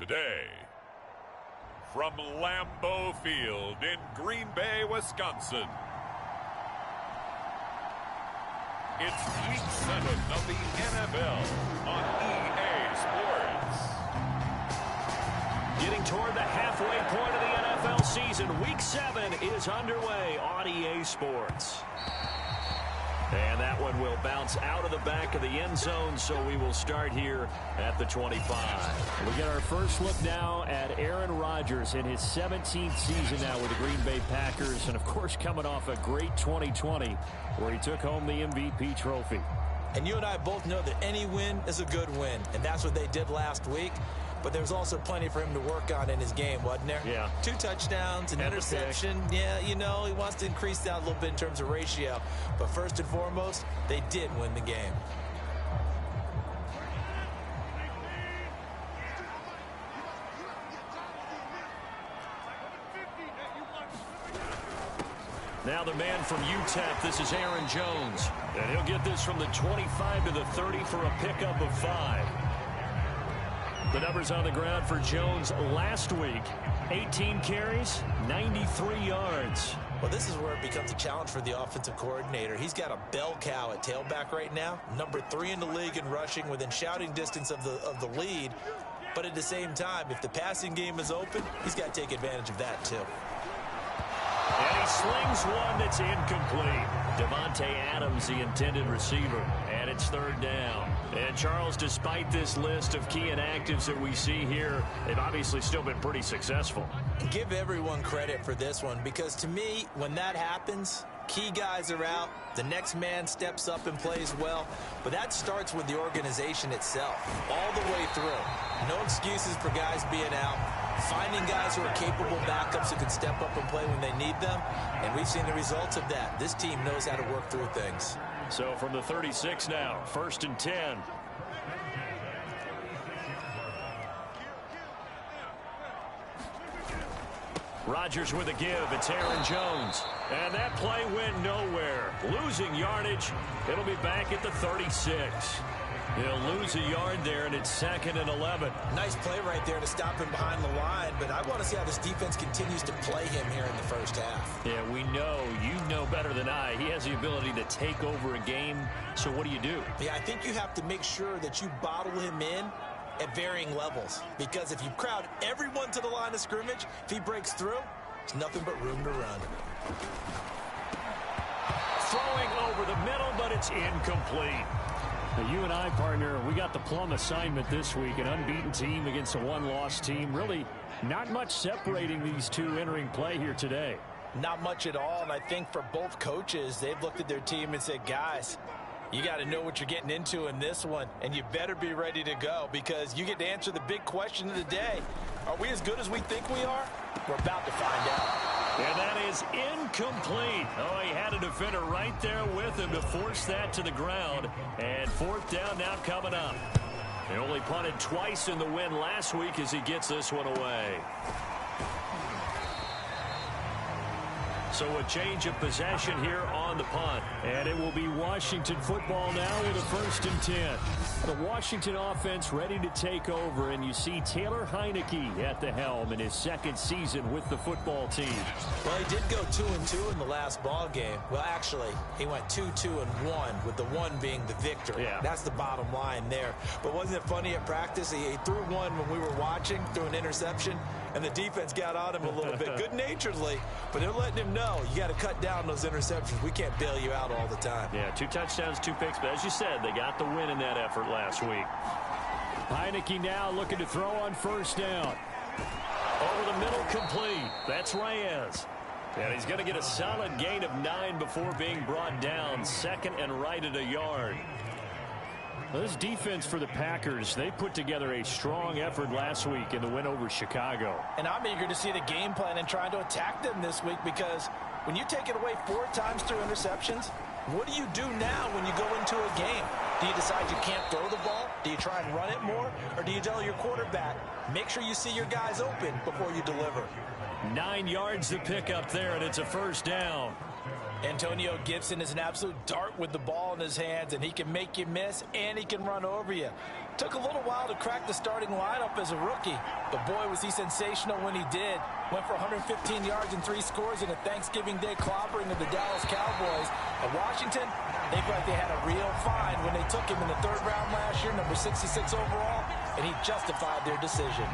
day. From Lambeau Field in Green Bay, Wisconsin, it's Week 7 of the NFL on EA Sports. Getting toward the halfway point of the NFL season, Week 7 is underway on EA Sports. And that one will bounce out of the back of the end zone, so we will start here at the 25. We get our first look now at Aaron Rodgers in his 17th season now with the Green Bay Packers, and of course coming off a great 2020 where he took home the MVP trophy. And you and I both know that any win is a good win, and that's what they did last week. But there was also plenty for him to work on in his game, wasn't there? Yeah. 2 touchdowns, an interception. Yeah, you know, he wants to increase that a little bit in terms of ratio. But first and foremost, they did win the game. Now the man from UTEP, this is Aaron Jones. And he'll get this from the 25 to the 30 for a pickup of 5. The numbers on the ground for Jones last week. 18 carries, 93 yards. Well, this is where it becomes a challenge for the offensive coordinator. He's got a bell cow at tailback right now. Number 3 in the league in rushing, within shouting distance of the lead. But at the same time, if the passing game is open, he's got to take advantage of that too. And he slings one that's incomplete. Devontae Adams, the intended receiver. And it's 3rd down. And Charles, despite this list of key inactives that we see here, they've obviously still been pretty successful. Give everyone credit for this one, because to me, when that happens, key guys are out, the next man steps up and plays well, but that starts with the organization itself, all the way through. No excuses for guys being out, finding guys who are capable backups who can step up and play when they need them, and we've seen the results of that. This team knows how to work through things. So from the 36 now, 1st and 10. Rodgers with a give. It's Aaron Jones. And that play went nowhere. Losing yardage. It'll be back at the 36. He'll lose a yard there, and it's 2nd and 11. Nice play right there to stop him behind the line, but I want to see how this defense continues to play him here in the first half. Yeah, we know. You know better than I. He has the ability to take over a game, so what do you do? Yeah, I think you have to make sure that you bottle him in at varying levels, because if you crowd everyone to the line of scrimmage, if he breaks through, there's nothing but room to run. Throwing over the middle, but it's incomplete. Now, you and I, partner, we got the plum assignment this week, an unbeaten team against a one-loss team. Really not much separating these two entering play here today. Not much at all, and I think for both coaches, they've looked at their team and said, guys, you got to know what you're getting into in this one, and you better be ready to go, because you get to answer the big question of the day. Are we as good as we think we are? We're about to find out. And that is incomplete. Oh, he had a defender right there with him to force that to the ground. And 4th down now coming up. He only punted twice in the win last week as he gets this one away. So a change of possession here on the punt. And it will be Washington football now with a 1st and 10. The Washington offense ready to take over, and you see Taylor Heineke at the helm in his 2nd season with the football team. Well, he did go 2-2 in the last ball game. Well, actually, he went 2-2-1, with the 1 being the victory. Yeah. That's the bottom line there. But wasn't it funny at practice? He threw one when we were watching, threw an interception, and the defense got on him a little bit, good-naturedly. But they're letting him know, you got to cut down those interceptions. We can't bail you out all the time. Yeah, 2 touchdowns, 2 picks. But as you said, they got the win in that effort last week. Heineke now looking to throw on 1st down. Over the middle, complete. That's Reyes. And he's going to get a solid gain of 9 before being brought down. 2nd and right at a yard. Well, this defense for the Packers, they put together a strong effort last week in the win over Chicago. And I'm eager to see the game plan and trying to attack them this week, because when you take it away 4 times through interceptions, what do you do now when you go into a game? Do you decide you can't throw the ball? Do you try and run it more? Or do you tell your quarterback, make sure you see your guys open before you deliver? 9 yards to pick up there, and it's a 1st down. Antonio Gibson is an absolute dart with the ball in his hands, and he can make you miss, and he can run over you. Took a little while to crack the starting lineup as a rookie, but boy, was he sensational when he did. Went for 115 yards and 3 scores in a Thanksgiving Day clobbering of the Dallas Cowboys. At Washington, they felt like they had a real find when they took him in the 3rd round last year, number 66 overall, and he justified their decision.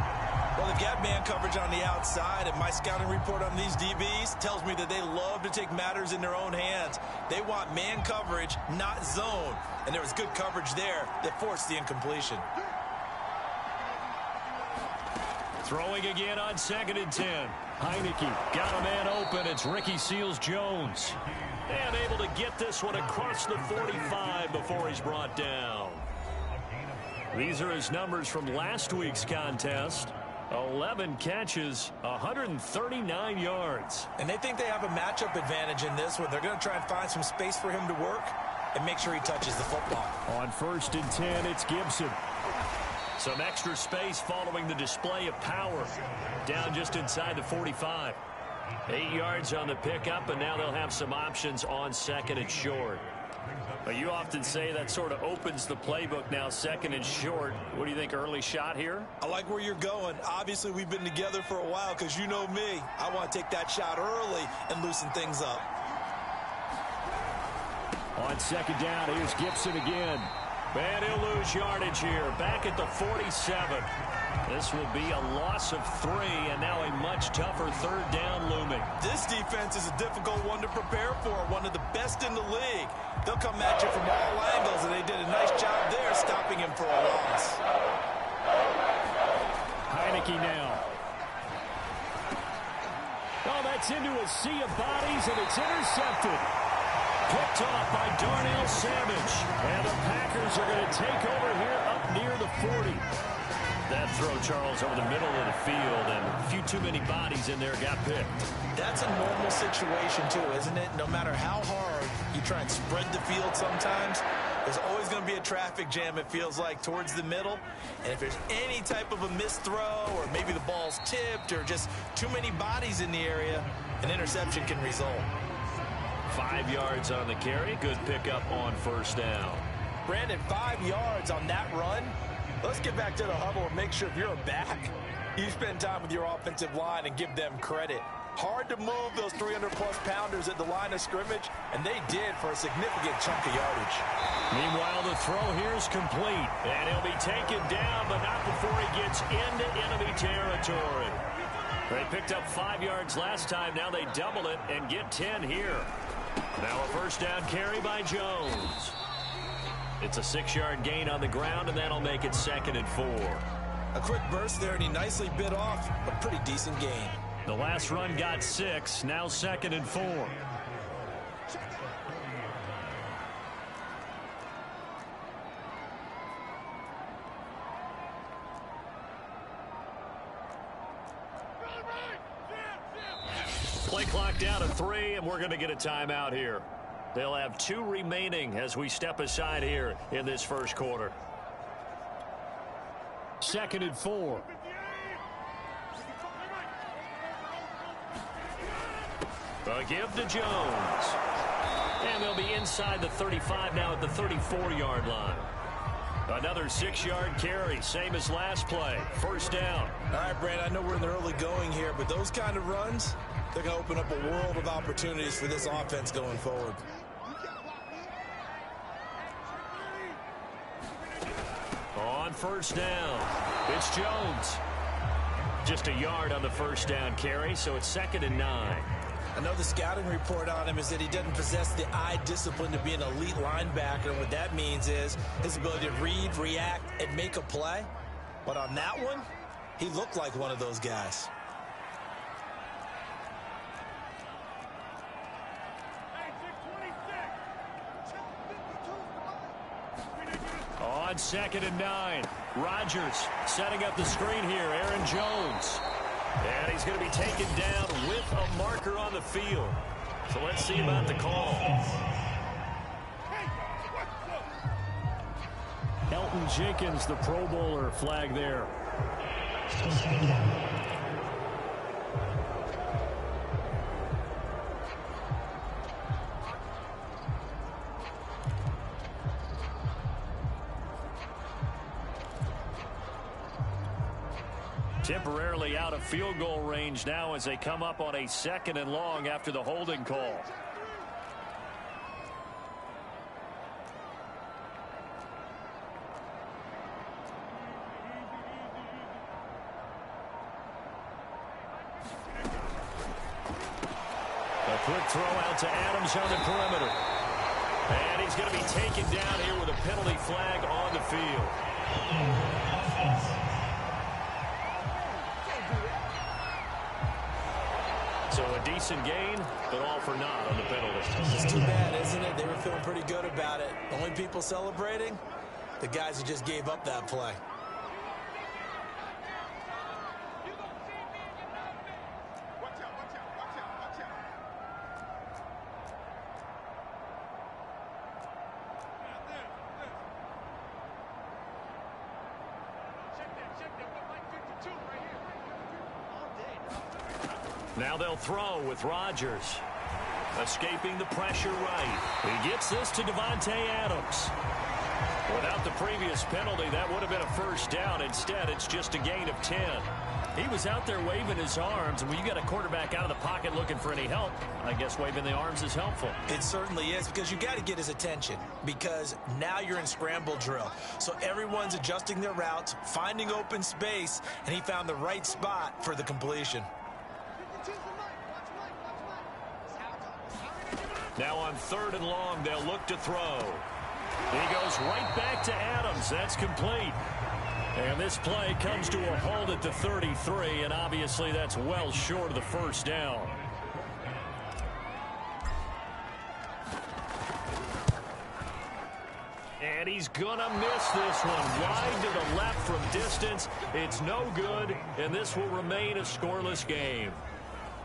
Well, they've got man coverage on the outside, and my scouting report on these DBs tells me that they love to take matters in their own hands. They want man coverage, not zone. And there was good coverage there that forced the incompletion. Throwing again on 2nd and 10. Heineke got a man open. It's Ricky Seals-Jones. And able to get this one across the 45 before he's brought down. These are his numbers from last week's contest. 11 catches, 139 yards. And they think they have a matchup advantage in this one. They're going to try and find some space for him to work and make sure he touches the football. On 1st and 10, it's Gibson. Some extra space following the display of power. Down just inside the 45. 8 yards on the pickup, and now they'll have some options on 2nd and short. But you often say that sort of opens the playbook now, 2nd and short. What do you think, early shot here? I like where you're going. Obviously, we've been together for a while because you know me. I want to take that shot early and loosen things up. On 2nd down, here's Gibson again. And he'll lose yardage here, back at the 47. This will be a loss of 3, and now a much tougher 3rd down looming. This defense is a difficult one to prepare for, one of the best in the league. They'll come at you from all angles, and they did a nice job there stopping him for a loss. Heineke now. Oh, that's into a sea of bodies, and it's intercepted. Picked off by Darnell Savage. And the Packers are going to take over here up near the 40. That throw, Charles, over the middle of the field, and a few too many bodies in there got picked. That's a normal situation, too, isn't it? No matter how hard you try and spread the field sometimes, there's always going to be a traffic jam, it feels like, towards the middle. And if there's any type of a missed throw, or maybe the ball's tipped, or just too many bodies in the area, an interception can result. 5 yards on the carry. Good pickup on 1st down. Brandon, 5 yards on that run. Let's get back to the huddle and make sure if you're a back, you spend time with your offensive line and give them credit. Hard to move those 300-plus pounders at the line of scrimmage, and they did for a significant chunk of yardage. Meanwhile, the throw here is complete, and he'll be taken down, but not before he gets into enemy territory. They picked up 5 yards last time. Now they double it and get 10 here. Now a 1st down carry by Jones. It's a 6-yard gain on the ground, and that'll make it 2nd and 4. A quick burst there, and he nicely bit off a pretty decent gain. The last run got 6, now 2nd and 4. Play clock down to 3, and we're going to get a timeout here. They'll have 2 remaining as we step aside here in this 1st quarter. 2nd and 4. A give to Jones. And they'll be inside the 35 now at the 34-yard line. Another 6-yard carry, same as last play. 1st down. All right, Brandon, I know we're in the early going here, but those kind of runs, they're going to open up a world of opportunities for this offense going forward. On 1st down, it's Jones. Just a yard on the 1st down carry, so it's 2nd and 9. I know the scouting report on him is that he doesn't possess the eye discipline to be an elite linebacker. And what that means is his ability to read, react, and make a play. But on that one, he looked like one of those guys. On 2nd and 9, Rodgers setting up the screen here. Aaron Jones. And he's going to be taken down with a marker on the field. So let's see about the call. Elton Jenkins, the Pro Bowler, flag there. Temporarily out of field goal range now as they come up on a 2nd and long after the holding call. A quick throw out to Adams on the perimeter. And he's going to be taken down here with a penalty flag on the field. So a decent gain, but all for naught on the penalty. It's too bad, isn't it? They were feeling pretty good about it. The only people celebrating, the guys who just gave up that play. Now they'll throw with Rodgers. Escaping the pressure right. He gets this to Davante Adams. Without the previous penalty, that would have been a first down. Instead, it's just a gain of 10. He was out there waving his arms, and when you got a quarterback out of the pocket looking for any help, I guess waving the arms is helpful. It certainly is, because you got to get his attention, because now you're in scramble drill. So everyone's adjusting their routes, finding open space, and he found the right spot for the completion. Now on 3rd and long, they'll look to throw. He goes right back to Adams. That's complete. And this play comes to a halt at the 33, and obviously that's well short of the first down. And he's going to miss this one. Wide to the left from distance. It's no good, and this will remain a scoreless game.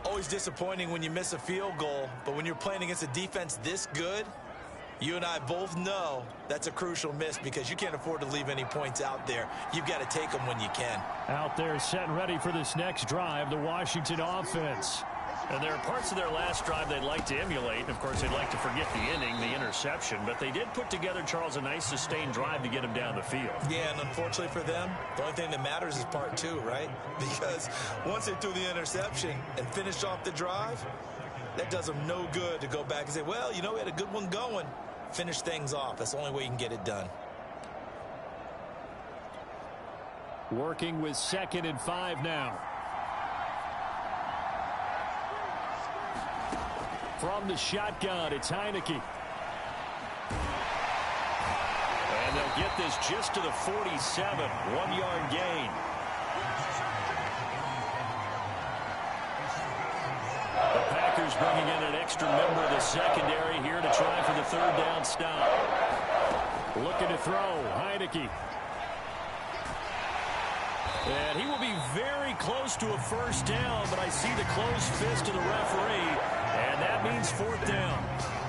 Always disappointing when you miss a field goal, but when you're playing against a defense this good, you and I both know that's a crucial miss because you can't afford to leave any points out there. You've got to take them when you can. Out there set and ready for this next drive, the Washington offense. And there are parts of their last drive they'd like to emulate. And, of course, they'd like to forget the inning, the interception. But they did put together, Charles, a nice sustained drive to get him down the field. Yeah, and unfortunately for them, the only thing that matters is part 2, right? Because once they threw the interception and finished off the drive, that does them no good to go back and say, well, you know, we had a good one going. Finish things off. That's the only way you can get it done. Working with 2nd and 5 now. From the shotgun, it's Heineke. And they'll get this just to the 47. 1-yard gain. The Packers bringing in an extra member of the secondary here to try for the 3rd down stop. Looking to throw, Heineke. And he will be very close to a first down, but I see the closed fist of the referee, and that means 4th down.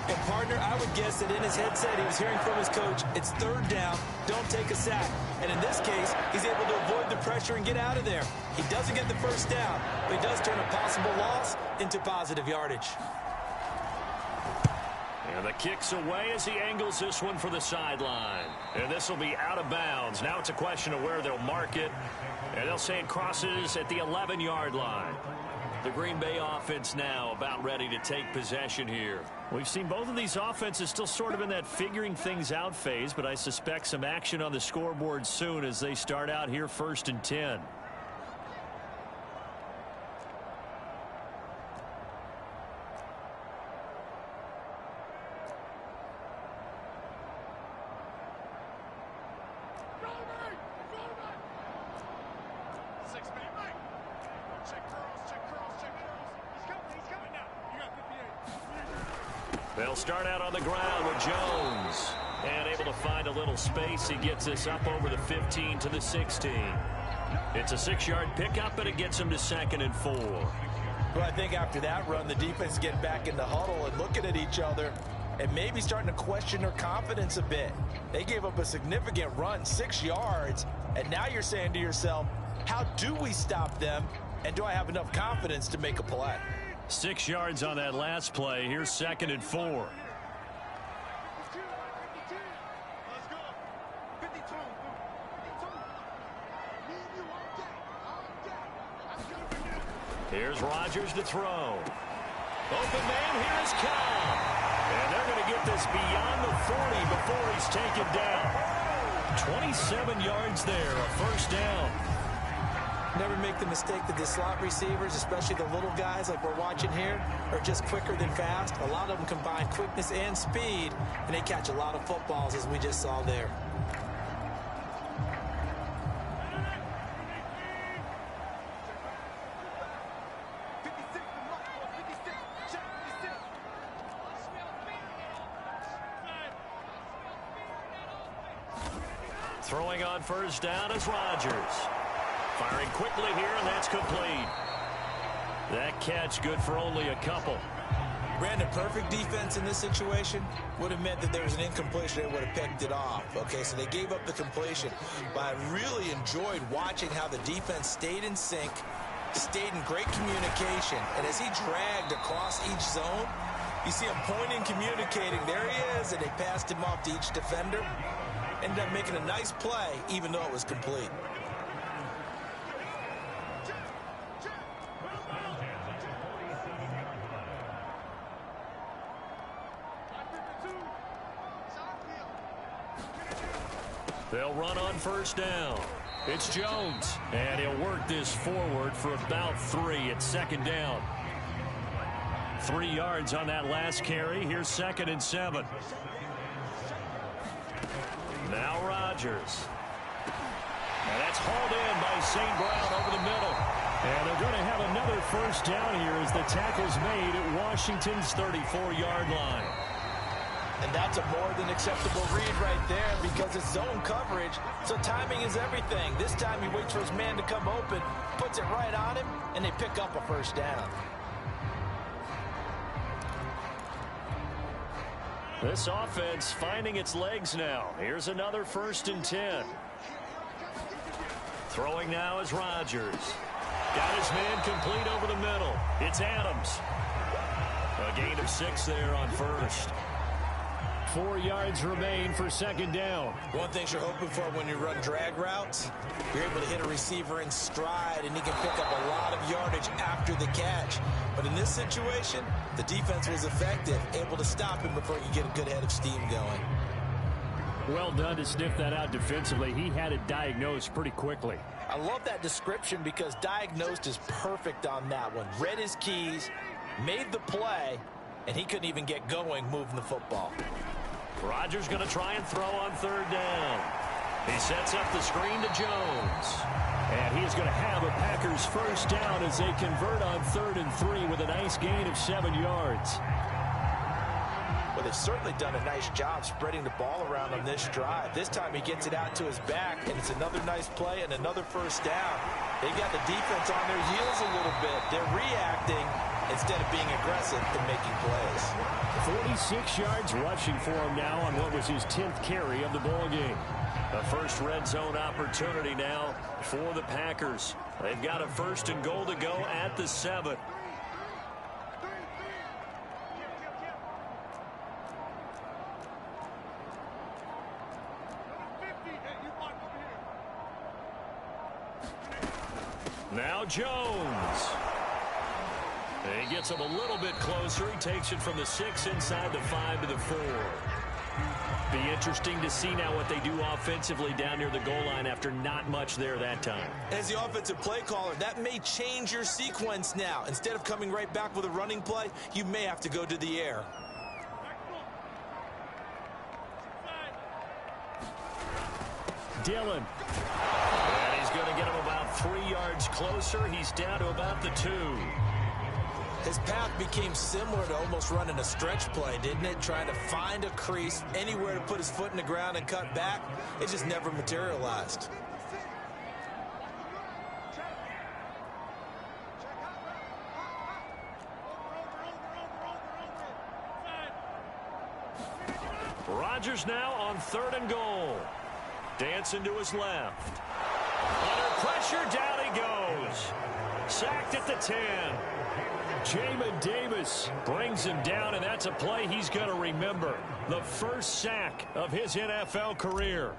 And, partner, I would guess that in his headset he was hearing from his coach, it's 3rd down, don't take a sack. And in this case, he's able to avoid the pressure and get out of there. He doesn't get the first down, but he does turn a possible loss into positive yardage. And the kick's away as he angles this one for the sideline. And this will be out of bounds. Now it's a question of where they'll mark it. And they'll say it crosses at the 11-yard line. The Green Bay offense now about ready to take possession here. We've seen both of these offenses still sort of in that figuring things out phase, but I suspect some action on the scoreboard soon as they start out here 1st and 10. They'll start out on the ground with Jones. And able to find a little space. He gets this up over the 15 to the 16. It's a 6-yard pickup, and it gets him to 2nd and 4. Well, I think after that run, the defense getting back in the huddle and looking at each other and maybe starting to question their confidence a bit. They gave up a significant run, 6 yards, and now you're saying to yourself, how do we stop them, and do I have enough confidence to make a play? 6 yards on that last play. Here's 2nd and 4. Here's Rodgers to throw. Open man, here is Cobb. And they're going to get this beyond the 40 before he's taken down. 27 yards there, a first down. Never make the mistake that the slot receivers, especially the little guys like we're watching here, are just quicker than fast. A lot of them combine quickness and speed, and they catch a lot of footballs, as we just saw there. Throwing on first down is Rodgers. Firing quickly here, and that's complete. That catch good for only a couple. Brandon, perfect defense in this situation would have meant that there was an incompletion. They would have picked it off. Okay, so they gave up the completion. But I really enjoyed watching how the defense stayed in sync, stayed in great communication. And as he dragged across each zone, you see him pointing, communicating. There he is, and they passed him off to each defender. Ended up making a nice play, even though it was complete. They'll run on first down. It's Jones, and he'll work this forward for about 3 at second down. 3 yards on that last carry. Here's 2nd and 7. Now Rodgers. And that's hauled in by St. Brown over the middle. And they're going to have another first down here as the tackle's made at Washington's 34-yard line. And that's a more than acceptable read right there because it's zone coverage, so timing is everything. This time he waits for his man to come open, puts it right on him, and they pick up a first down. This offense finding its legs now. Here's another 1st and 10. Throwing now is Rodgers. Got his man complete over the middle. It's Adams. A gain of 6 there on first. 4 yards remain for 2nd down. One thing you're hoping for when you run drag routes, you're able to hit a receiver in stride, and he can pick up a lot of yardage after the catch. But in this situation, the defense was effective, able to stop him before you get a good head of steam going. Well done to sniff that out defensively. He had it diagnosed pretty quickly. I love that description because diagnosed is perfect on that one. Read his keys, made the play, and he couldn't even get going moving the football. Rodgers going to try and throw on 3rd down. He sets up the screen to Jones. And he is going to have a Packers first down as they convert on 3rd and 3 with a nice gain of 7 yards. Well, they've certainly done a nice job spreading the ball around on this drive. This time he gets it out to his back, and it's another nice play and another first down. They got the defense on their heels a little bit. They're reacting instead of being aggressive and making plays. 46 yards rushing for him now on what was his 10th carry of the ball game. The first red zone opportunity now for the Packers. They've got a 1st and goal to go at the 7. Now Jones. He gets him a little bit closer. He takes it from the 6 inside the 5 to the 4. Be interesting to see now what they do offensively down near the goal line after not much there that time. As the offensive play caller, that may change your sequence now. Instead of coming right back with a running play, you may have to go to the air. Dillon. And he's going to get him about 3 yards closer. He's down to about the 2. His path became similar to almost running a stretch play, didn't it? Trying to find a crease, anywhere to put his foot in the ground and cut back. It just never materialized. Rodgers now on 3rd and goal. Dancing to his left. Under pressure, down he goes. Sacked at the 10. Jamin Davis brings him down, and that's a play he's going to remember. The first sack of his NFL career.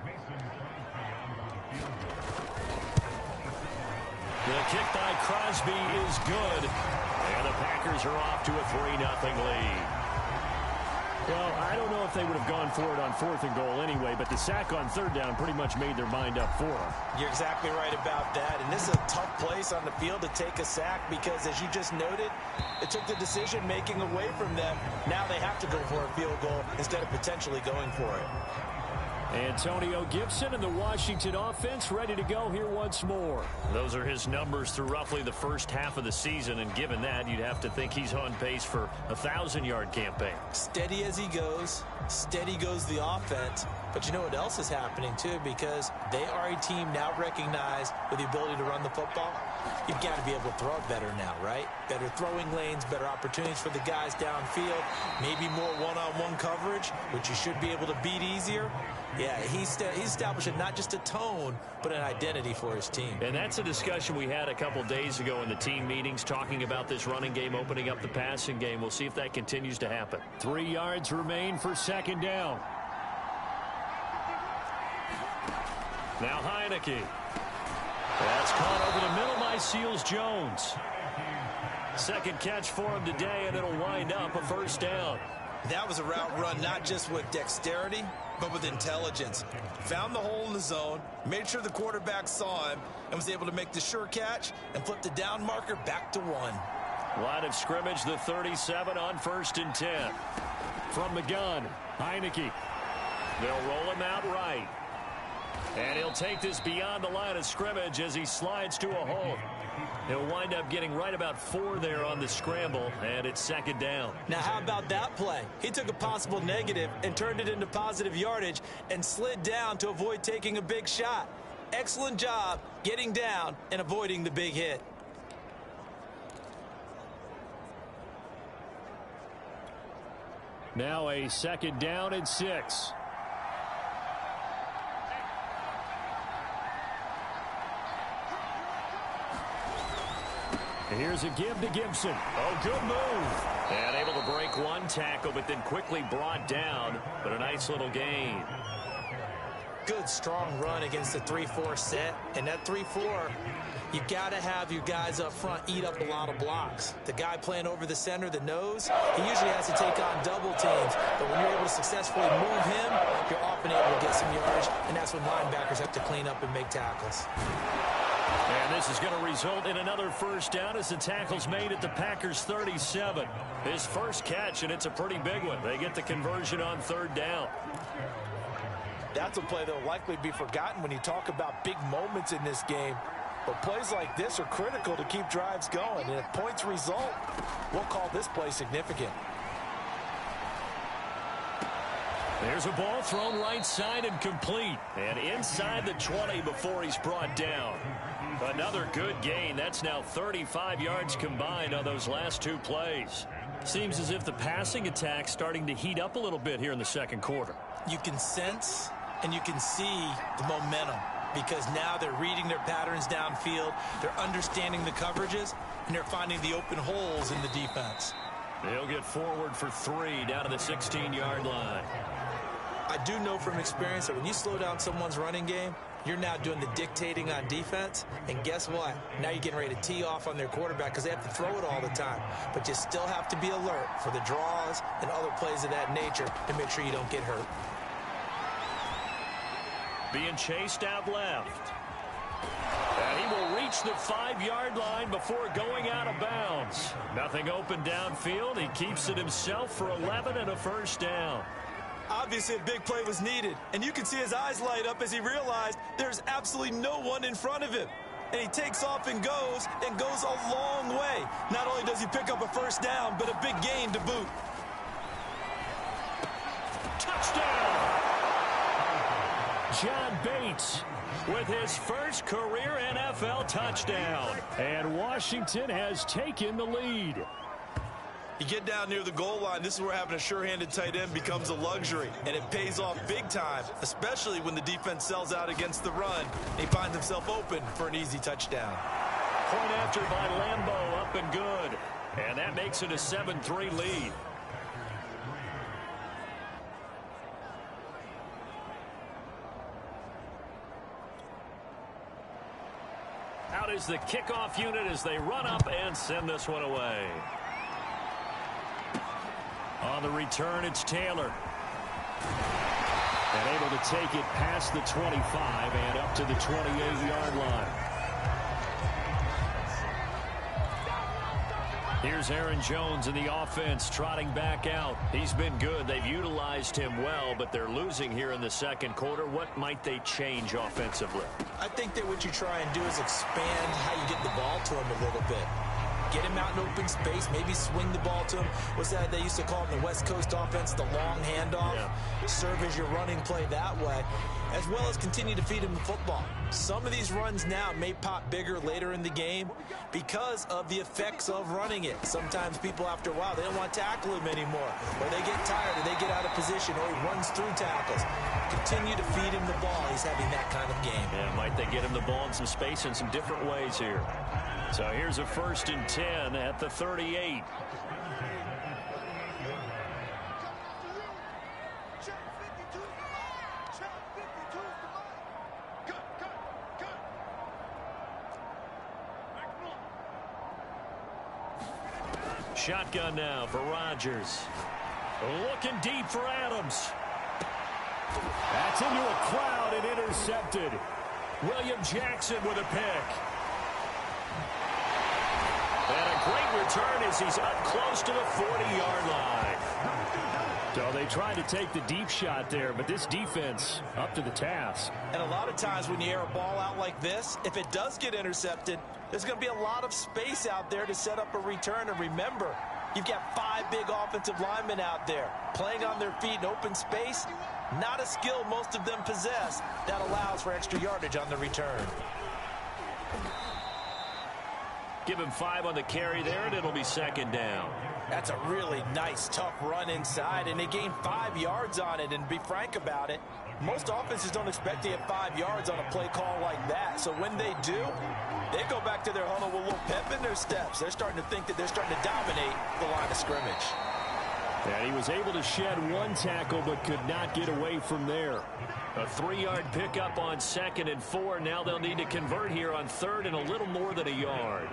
The kick by Crosby is good. And the Packers are off to a 3-0 lead. Well, I don't know if they would have gone for it on 4th and goal anyway, but the sack on 3rd down pretty much made their mind up for them. You're exactly right about that. And this is a tough place on the field to take a sack because, as you just noted, it took the decision-making away from them. Now they have to go for a field goal instead of potentially going for it. Antonio Gibson and the Washington offense ready to go here once more. Those are his numbers through roughly the first half of the season, and given that, you'd have to think he's on pace for a 1,000-yard campaign. Steady as he goes, steady goes the offense. But you know what else is happening, too, because they are a team now recognized with the ability to run the football. You've got to be able to throw it better now, right? Better throwing lanes, better opportunities for the guys downfield, maybe more one-on-one coverage, which you should be able to beat easier. Yeah, he's establishing not just a tone, but an identity for his team. And that's a discussion we had a couple days ago in the team meetings, talking about this running game, opening up the passing game. We'll see if that continues to happen. 3 yards remain for 2nd down. Now Heineke. That's caught over the middle by Seals-Jones. 2nd catch for him today, and it'll wind up a 1st down. That was a route run not just with dexterity, but with intelligence. Found the hole in the zone, made sure the quarterback saw him, and was able to make the sure catch and flip the down marker back to 1. Line of scrimmage, the 37 on 1st and 10. From the gun, Heineke. They'll roll him out right. And he'll take this beyond the line of scrimmage as he slides to a hole. He'll wind up getting right about 4 there on the scramble, and it's 2nd down. Now, how about that play? He took a possible negative and turned it into positive yardage and slid down to avoid taking a big shot. Excellent job getting down and avoiding the big hit. Now a 2nd down and 6. Here's a give to Gibson. Oh, good move. And able to break 1 tackle, but then quickly brought down. But a nice little gain. Good, strong run against the 3-4 set. And that 3-4, you got to have your guys up front eat up a lot of blocks. The guy playing over the center, the nose, he usually has to take on double teams. But when you're able to successfully move him, you're often able to get some yardage. And that's when linebackers have to clean up and make tackles. And this is going to result in another 1st down as the tackle's made at the Packers 37. His first catch, and it's a pretty big one. They get the conversion on 3rd down. That's a play that will likely be forgotten when you talk about big moments in this game. But plays like this are critical to keep drives going. And if points result, we'll call this play significant. There's a ball thrown right side and complete. And inside the 20 before he's brought down. Another good gain. That's now 35 yards combined on those last 2 plays. Seems as if the passing attack's starting to heat up a little bit here in the 2nd quarter. You can sense and you can see the momentum because now they're reading their patterns downfield, they're understanding the coverages, and they're finding the open holes in the defense. They'll get forward for 3 down to the 16-yard line. I do know from experience that when you slow down someone's running game, you're now doing the dictating on defense, and guess what? Now you're getting ready to tee off on their quarterback because they have to throw it all the time. But you still have to be alert for the draws and other plays of that nature to make sure you don't get hurt. Being chased out left. And he will reach the 5-yard line before going out of bounds. Nothing open downfield. He keeps it himself for 11 and a 1st down. Obviously, a big play was needed, and you can see his eyes light up as he realized there's absolutely no one in front of him. And he takes off and goes a long way. Not only does he pick up a 1st down, but a big gain to boot. Touchdown! John Bates with his first career NFL touchdown. And Washington has taken the lead. You get down near the goal line, this is where having a sure-handed tight end becomes a luxury, and it pays off big time, especially when the defense sells out against the run, and he finds himself open for an easy touchdown. Point after by Lambo, up and good. And that makes it a 7-3 lead. Out is is the kickoff unit as they run up and send this one away. On the return, it's Taylor. And able to take it past the 25 and up to the 28-yard line. Here's Aaron Jones in the offense trotting back out. He's been good. They've utilized him well, but they're losing here in the second quarter. What might they change offensively? I think that what you try and do is expand how you get the ball to him a little bit. Get him out in open space, maybe swing the ball to him. What's that they used to call in the West Coast offense, the long handoff? Yeah. Serve as your running play that way, as well as continue to feed him the football. Some of these runs now may pop bigger later in the game because of the effects of running it. Sometimes people, after a while, they don't want to tackle him anymore, or they get tired, or they get out of position, or he runs through tackles. Continue to feed him the ball. He's having that kind of game. Yeah, might they get him the ball in some space in some different ways here. So here's a 1st and 10 at the 38. Shotgun now for Rodgers. Looking deep for Adams. That's into a crowd and intercepted. William Jackson with a pick. And a great return as he's up close to the 40-yard line. So they tried to take the deep shot there, but this defense up to the task. And a lot of times when you air a ball out like this, if it does get intercepted, there's going to be a lot of space out there to set up a return. And remember, you've got 5 big offensive linemen out there playing on their feet in open space. Not a skill most of them possess that allows for extra yardage on the return. Give him 5 on the carry there, and it'll be 2nd down. That's a really nice, tough run inside, and they gained 5 yards on it. And be frank about it, most offenses don't expect to get 5 yards on a play call like that. So when they do, they go back to their huddle with a little pep in their steps. They're starting to think that they're starting to dominate the line of scrimmage. And he was able to shed 1 tackle, but could not get away from there. A 3-yard pickup on 2nd and 4. Now they'll need to convert here on 3rd and a little more than a yard.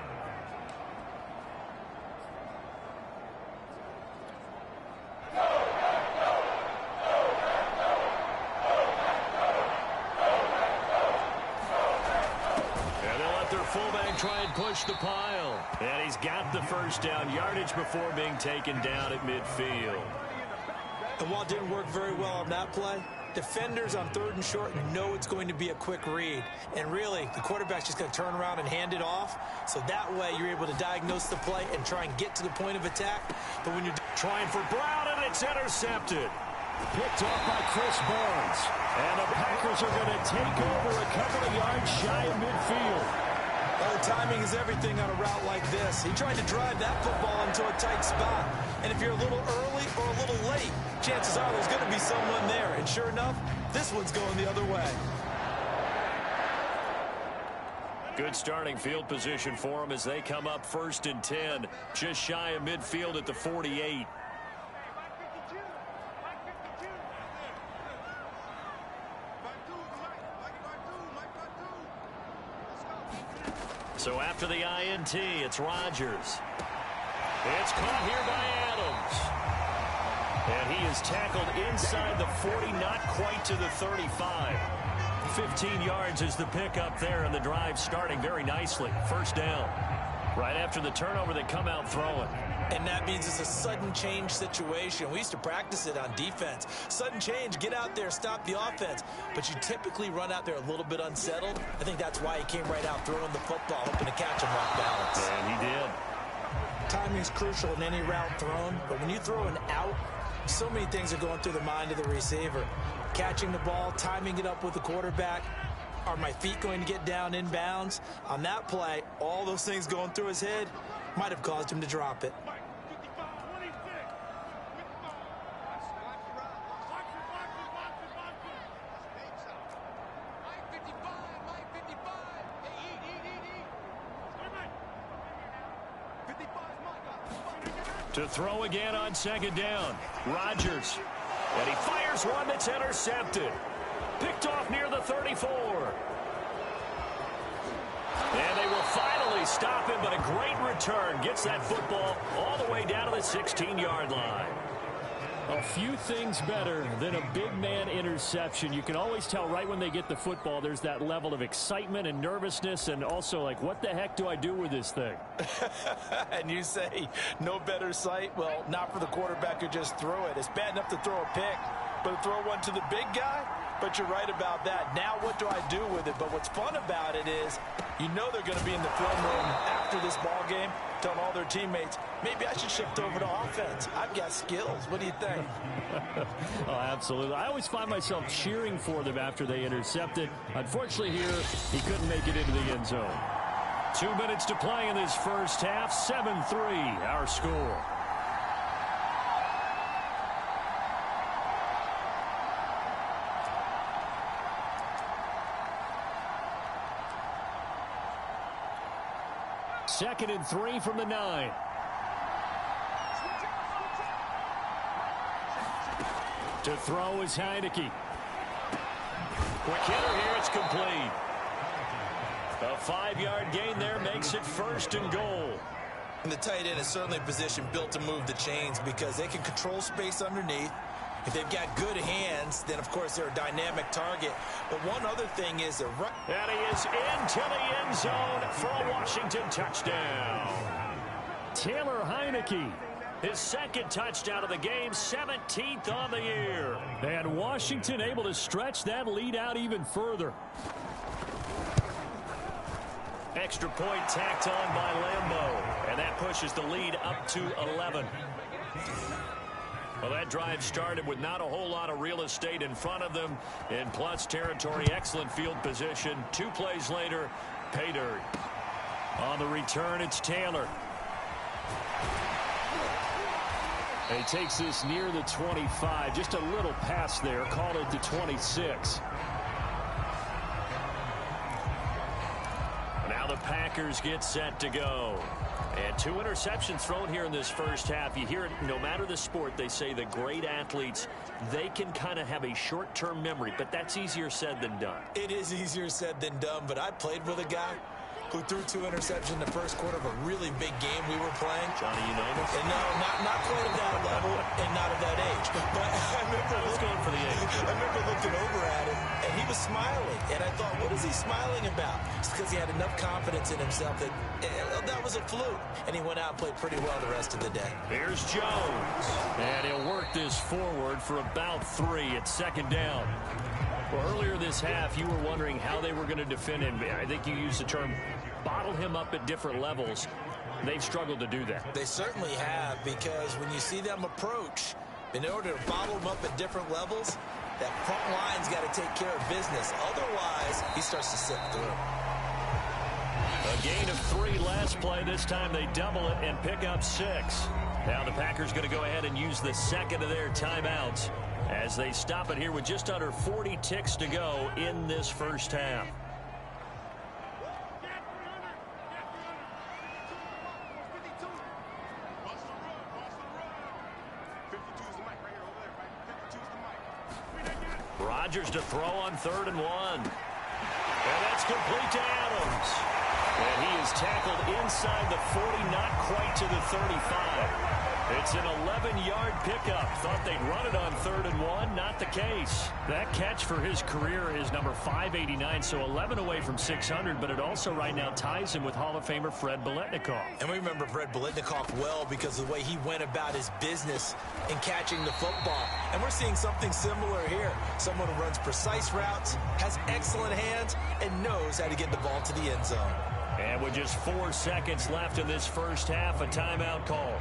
Try and push the pile. And he's got the 1st down yardage before being taken down at midfield. And while it didn't work very well on that play, defenders on 3rd and short know it's going to be a quick read. And really, the quarterback's just going to turn around and hand it off. So that way, you're able to diagnose the play and try and get to the point of attack. But when you're trying for Brown, and it's intercepted. Picked off by Chris Barnes. And the Packers are going to take over a couple of yards shy of midfield. Well, the timing is everything on a route like this. He tried to drive that football into a tight spot. And if you're a little early or a little late, chances are there's going to be someone there. And sure enough, this one's going the other way. Good starting field position for them as they come up 1st and 10. Just shy of midfield at the 48. So after the INT, it's Rodgers. It's caught here by Adams. And he is tackled inside the 40, not quite to the 35. 15 yards is the pickup there, and the drive starting very nicely. 1st down. Right after the turnover, they come out throwing. And that means it's a sudden change situation. We used to practice it on defense. Sudden change, get out there, stop the offense. But you typically run out there a little bit unsettled. I think that's why he came right out throwing the football, hoping to catch him off balance. And he did. Timing is crucial in any route thrown. But when you throw an out, so many things are going through the mind of the receiver. Catching the ball, timing it up with the quarterback. Are my feet going to get down inbounds? On that play, all those things going through his head might have caused him to drop it. To throw again on 2nd down. Rodgers. And he fires one that's intercepted. Picked off near the 34. And they will fire stop him, but a great return. Gets that football all the way down to the 16-yard line. A few things better than a big man interception. You can always tell right when they get the football, there's that level of excitement and nervousness, and also like, what the heck do I do with this thing? And you say no better sight? Well, not for the quarterback who just threw it. It's bad enough to throw a pick, but to throw one to the big guy? But you're right about that. Now what do I do with it? But what's fun about it is you know they're going to be in the film room after this ball game telling all their teammates, maybe I should shift over to offense. I've got skills. What do you think? Oh, absolutely. I always find myself cheering for them after they intercept it. Unfortunately here, he couldn't make it into the end zone. 2 minutes to play in this first half. 7-3 our score. Second and 3 from the 9. To throw is Heineke. Quick hitter here, it's complete. A 5-yard gain there makes it 1st and goal. And the tight end is certainly a position built to move the chains because they can control space underneath. If they've got good hands, then, of course, they're a dynamic target. But one other thing is that he is into the end zone for a Washington touchdown. Taylor Heineke, his 2nd touchdown of the game, 17th on the year. And Washington able to stretch that lead out even further. Extra point tacked on by Lambo, and that pushes the lead up to 11. Well, that drive started with not a whole lot of real estate in front of them. In plus territory, excellent field position. 2 plays later, pay dirt. On the return, it's Taylor. He takes this near the 25. Just a little pass there. Called it to 26. Now the Packers get set to go. And 2 interceptions thrown here in this first half. You hear it, no matter the sport, they say the great athletes, they can kind of have a short-term memory, but that's easier said than done. It is easier said than done, but I played with a guy who threw 2 interceptions in the first quarter of a really big game we were playing. Johnny, you know this? And no, not quite at that level and not at that age. But I remember looking over at him, and he was smiling. And I thought, what is he smiling about? It's because he had enough confidence in himself that that was a fluke. And he went out and played pretty well the rest of the day. Here's Jones. And he'll work this forward for about 3 at 2nd down. Well, earlier this half, you were wondering how they were going to defend him. I think you used the term bottle him up at different levels. They've struggled to do that. They certainly have, because when you see them approach, in order to bottle him up at different levels, that front line's got to take care of business. Otherwise, he starts to slip through. A gain of 3 last play. This time they double it and pick up 6. Now the Packers going to go ahead and use the 2nd of their timeouts as they stop it here with just under 40 ticks to go in this first half. Rodgers to throw on 3rd and 1. And that's complete to Adams. And he is tackled inside the 40, not quite to the 35. It's an 11-yard pickup. Thought they'd run it on 3rd and 1. Not the case. That catch for his career is number 589, so 11 away from 600, but it also right now ties him with Hall of Famer Fred Biletnikoff. And we remember Fred Biletnikoff well because of the way he went about his business in catching the football. And we're seeing something similar here. Someone who runs precise routes, has excellent hands, and knows how to get the ball to the end zone. And with just 4 seconds left in this first half, a timeout call.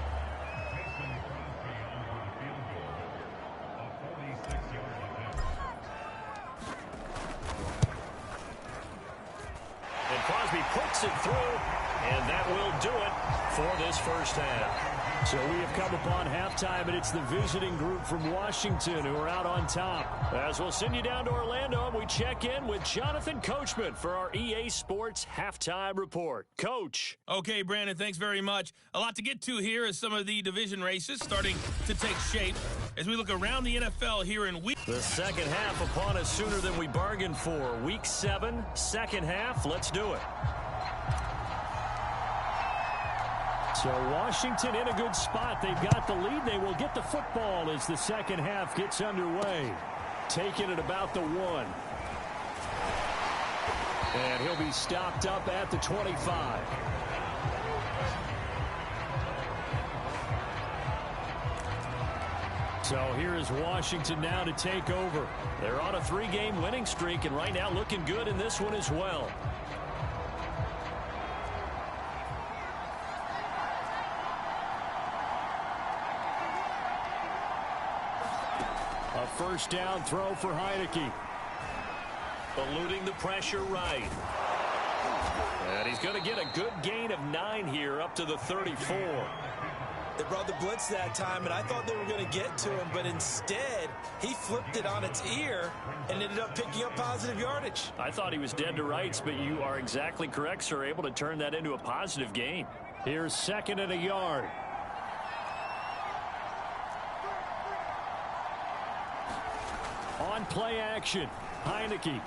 And Crosby puts it through, and that will do it for this first half. So we have come upon halftime, and it's the visiting group from Washington who are out on top. As we'll send you down to Orlando, and we check in with Jonathan Coachman for our EA Sports Halftime Report. Coach. Okay, Brandon, thanks very much. A lot to get to here as some of the division races starting to take shape as we look around the NFL here in week. The second half upon us sooner than we bargained for. Week 7, second half. Let's do it. So Washington in a good spot. They've got the lead. They will get the football as the second half gets underway. Taking it about the 1. And he'll be stopped up at the 25. So here is Washington now to take over. They're on a 3-game winning streak, and right now looking good in this one as well. A first down throw for Heineke. Eluding the pressure right. And he's going to get a good gain of 9 here up to the 34. They brought the blitz that time, and I thought they were going to get to him, but instead, he flipped it on its ear and ended up picking up positive yardage. I thought he was dead to rights, but you are exactly correct, sir. Able to turn that into a positive gain. Here's 2nd and a yard. On play action, Heineke.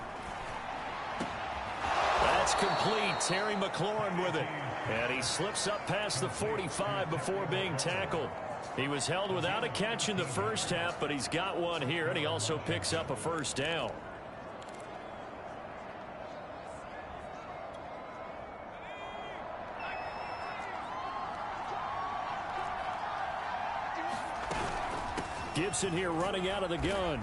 That's complete. Terry McLaurin with it. And he slips up past the 45 before being tackled. He was held without a catch in the first half, but he's got one here, and he also picks up a first down. Gibson here running out of the gun.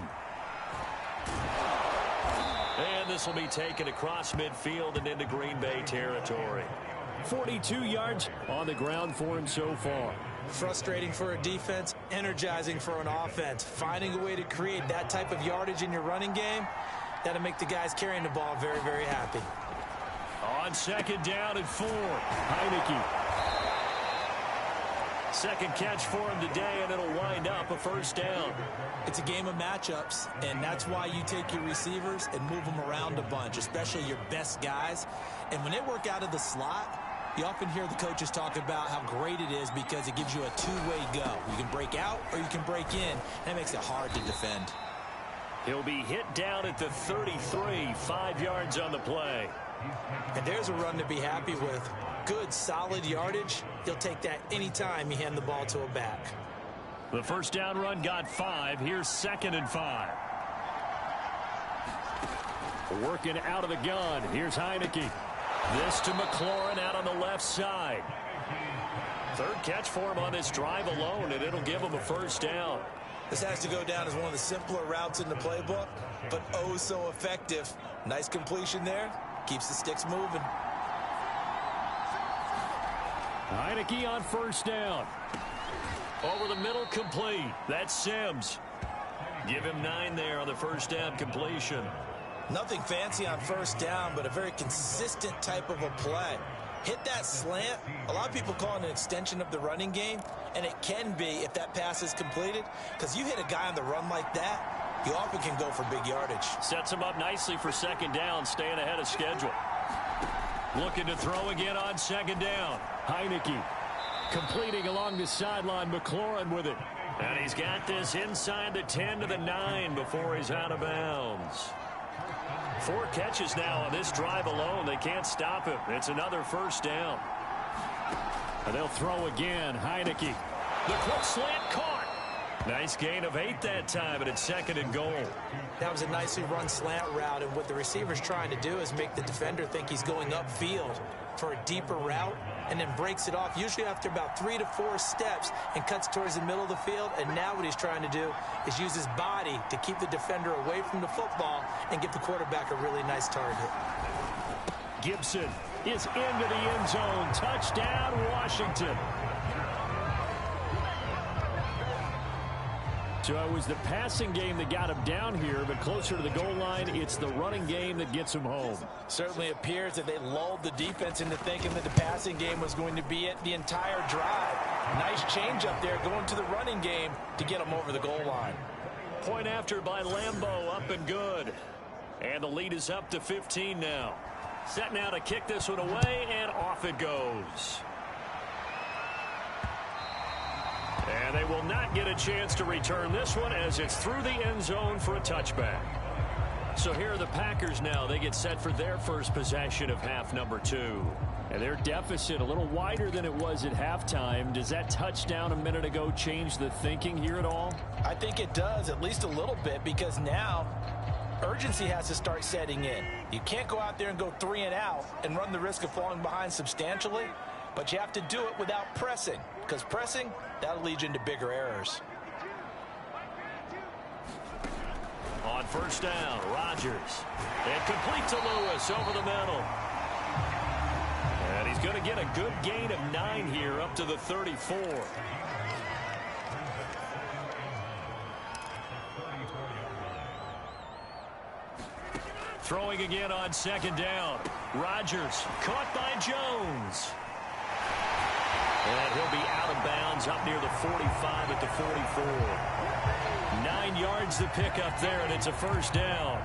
And this will be taken across midfield and into Green Bay territory. 42 yards on the ground for him so far. Frustrating for a defense, energizing for an offense. Finding a way to create that type of yardage in your running game, that'll make the guys carrying the ball very, very happy. On 2nd down and 4, Heineke. Second catch for him today, and it'll wind up a first down. It's a game of matchups, and that's why you take your receivers and move them around a bunch, especially your best guys. And when they work out of the slot, you often hear the coaches talk about how great it is because it gives you a two-way go. You can break out or you can break in. That makes it hard to defend. He'll be hit down at the 33, 5 yards on the play. And there's a run to be happy with. Good, solid yardage. He'll take that anytime you hand the ball to a back. The first down run got 5. Here's 2nd and 5. Working out of the gun. Here's Heineke. This to McLaurin out on the left side. Third catch for him on this drive alone, and it'll give him a first down. This has to go down as one of the simpler routes in the playbook, but oh so effective. Nice completion there. Keeps the sticks moving. Heineke on first down. Over the middle, complete. That's Sims. Give him 9 there on the first down completion. Nothing fancy on first down, but a very consistent type of a play. Hit that slant. A lot of people call it an extension of the running game, and it can be if that pass is completed, because you hit a guy on the run like that, you often can go for big yardage. Sets him up nicely for 2nd down, staying ahead of schedule. Looking to throw again on 2nd down. Heineke completing along the sideline. McLaurin with it. And he's got this inside the 10 to the 9 before he's out of bounds. 4 catches now on this drive alone. They can't stop him. It's another first down. And they'll throw again. Heineke. The quick slant caught. Nice gain of 8 that time, and it's 2nd and goal. That was a nicely run slant route, and what the receiver's trying to do is make the defender think he's going upfield for a deeper route, and then breaks it off, usually after about 3 to 4 steps, and cuts towards the middle of the field. And now what he's trying to do is use his body to keep the defender away from the football and give the quarterback a really nice target. Gibson is into the end zone. Touchdown, Washington. So it was the passing game that got him down here, but closer to the goal line, it's the running game that gets him home. Certainly appears that they lulled the defense into thinking that the passing game was going to be it the entire drive. Nice change up there going to the running game to get them over the goal line. Point after by Lambeau, up and good. And the lead is up to 15 now. Set now to kick this one away, and off it goes. And they will not get a chance to return this one as it's through the end zone for a touchback. So here are the Packers now. They get set for their first possession of half number 2. And their deficit a little wider than it was at halftime. Does that touchdown a minute ago change the thinking here at all? I think it does, at least a little bit, because now urgency has to start setting in. You can't go out there and go 3 and out and run the risk of falling behind substantially, but you have to do it without pressing, because pressing, that'll lead you into bigger errors. On first down, Rodgers. And complete to Lewis over the middle. And he's going to get a good gain of 9 here up to the 34. Throwing again on second down. Rodgers caught by Jones. And he'll be out of bounds up near the 45 at the 44. 9 yards to pick up there, and it's a first down.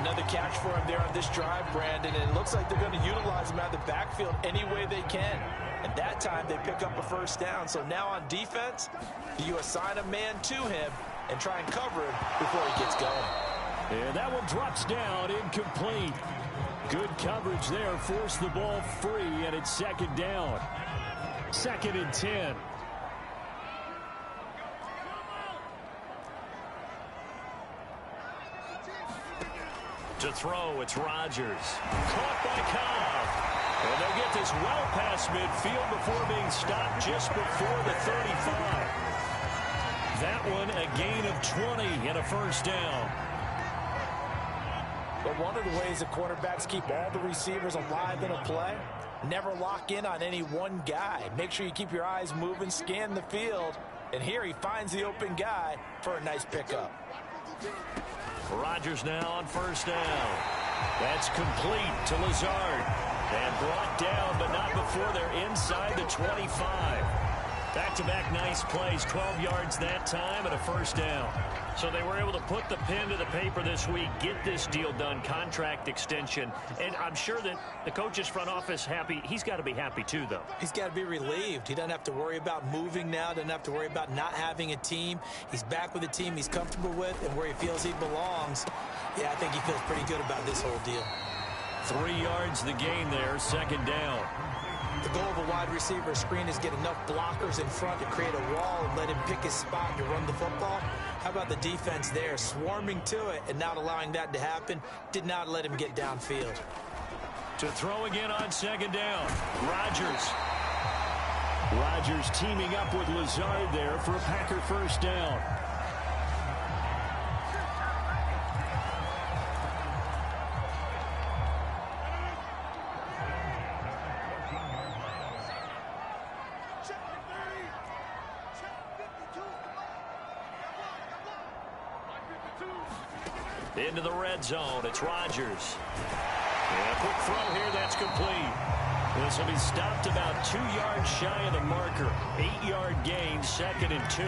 Another catch for him there on this drive, Brandon, and it looks like they're going to utilize him out of the backfield any way they can. And that time they pick up a first down. So now on defense, you assign a man to him and try and cover him before he gets going. And that one drops down, incomplete. Good coverage there, forced the ball free, and it's second down. 2nd and 10. To throw, it's Rodgers. Caught by Cobb. And they'll get this well past midfield before being stopped just before the 35. That one a gain of 20 and a first down. But one of the ways the quarterbacks keep all the receivers alive in a play, never lock in on any one guy. Make sure you keep your eyes moving, scan the field. And here he finds the open guy for a nice pickup. Rodgers now on first down. That's complete to Lazard. And brought down, but not before they're inside the 25. Back-to-back nice plays, 12 yards that time and a first down. So they were able to put the pen to the paper this week, get this deal done, contract extension. And I'm sure that the coach's front office happy. He's got to be happy too, though. He's got to be relieved. He doesn't have to worry about moving now, doesn't have to worry about not having a team. He's back with a team he's comfortable with and where he feels he belongs. Yeah, I think he feels pretty good about this whole deal. 3 yards the gain there, second down. The goal of a wide receiver screen is get enough blockers in front to create a wall and let him pick his spot to run the football. How about the defense there, swarming to it and not allowing that to happen? Did not let him get downfield. To throw again on second down, Rodgers. Rodgers teaming up with Lazard there for a Packer first down. Into the red zone, it's Rodgers. And a quick throw here, that's complete. This will be stopped about 2 yards shy of the marker. 8-yard gain, 2nd and 2.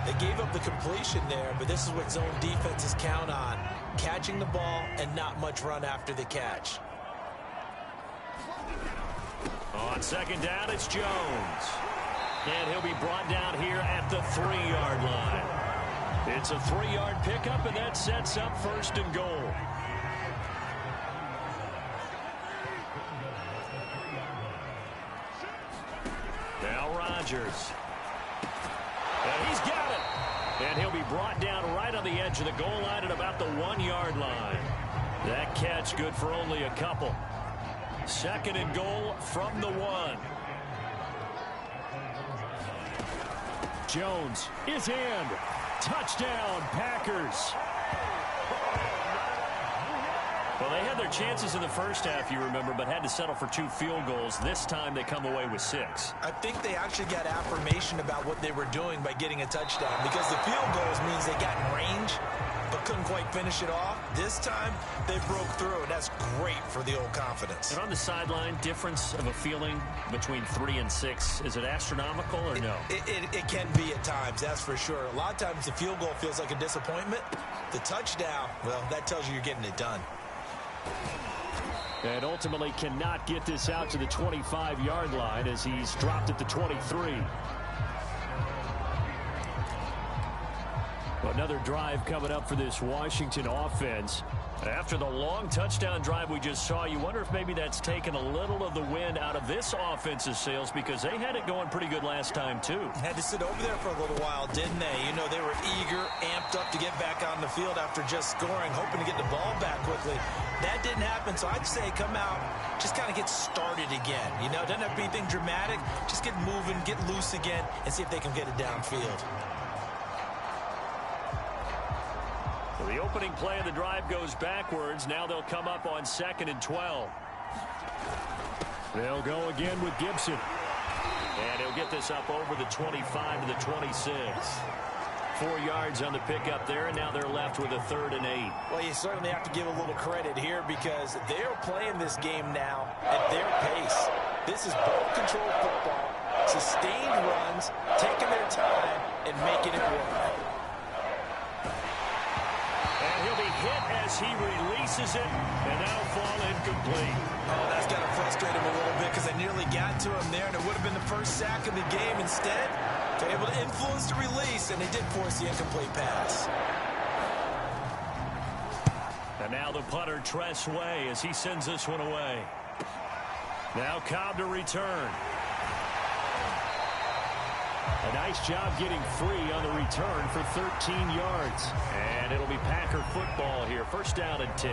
They gave up the completion there, but this is what zone defenses count on. Catching the ball and not much run after the catch. On second down, it's Jones. And he'll be brought down here at the 3-yard line. It's a 3-yard pickup, and that sets up first and goal. Now Rodgers. And he's got it. And he'll be brought down right on the edge of the goal line at about the 1-yard line. That catch good for only a couple. 2nd and goal from the 1. Jones is in. Touchdown, Packers. Well, they had their chances in the first half, you remember, but had to settle for 2 field goals. This time they come away with 6. I think they actually got affirmation about what they were doing by getting a touchdown, because the field goals means they got in range but couldn't quite finish it off. This time they broke through, and that's great for the old confidence. And on the sideline, difference of a feeling between 3 and 6, is it astronomical or no? It can be at times, that's for sure. A lot of times the field goal feels like a disappointment. The touchdown, well, that tells you you're getting it done. And ultimately cannot get this out to the 25-yard line as he's dropped at the 23. Another drive coming up for this Washington offense. After the long touchdown drive we just saw, you wonder if maybe that's taken a little of the wind out of this offense's sails, because they had it going pretty good last time, too. Had to sit over there for a little while, didn't they? You know, they were eager, amped up to get back on the field after just scoring, hoping to get the ball back quickly. That didn't happen, so I'd say come out, just kind of get started again. You know, doesn't have to be anything dramatic. Just get moving, get loose again, and see if they can get it downfield. So the opening play of the drive goes backwards. Now they'll come up on 2nd and 12. They'll go again with Gibson. And he'll get this up over the 25 to the 26. 4 yards on the pickup there, and now they're left with a 3rd and 8. Well, you certainly have to give a little credit here because they're playing this game now at their pace. This is ball-controlled football, sustained runs, taking their time, and making it work. And he'll be hit as he releases it, and that'll fall incomplete. Oh, that's got to frustrate him a little bit because they nearly got to him there, and it would have been the first sack of the game. Instead, they're able to influence the release, and they did force the incomplete pass. And now the punter, Tress Way, as he sends this one away. Now Cobb to return. A nice job getting free on the return for 13 yards. And it'll be Packer football here. 1st down and 10.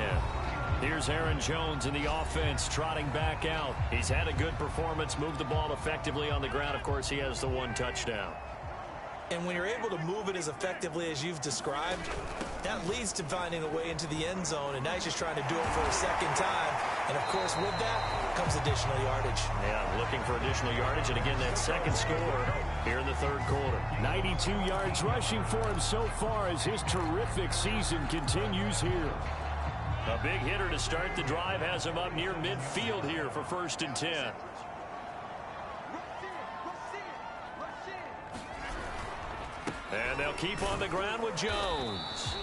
Here's Aaron Jones in the offense trotting back out. He's had a good performance, moved the ball effectively on the ground. Of course, he has the 1 touchdown. And when you're able to move it as effectively as you've described, that leads to finding a way into the end zone. And now he's just trying to do it for a 2nd time. And, of course, with that comes additional yardage. Yeah, looking for additional yardage. And, again, that 2nd score here in the 3rd quarter. 92 yards rushing for him so far as his terrific season continues here. A big hitter to start the drive has him up near midfield here for 1st and 10. And they'll keep on the ground with Jones.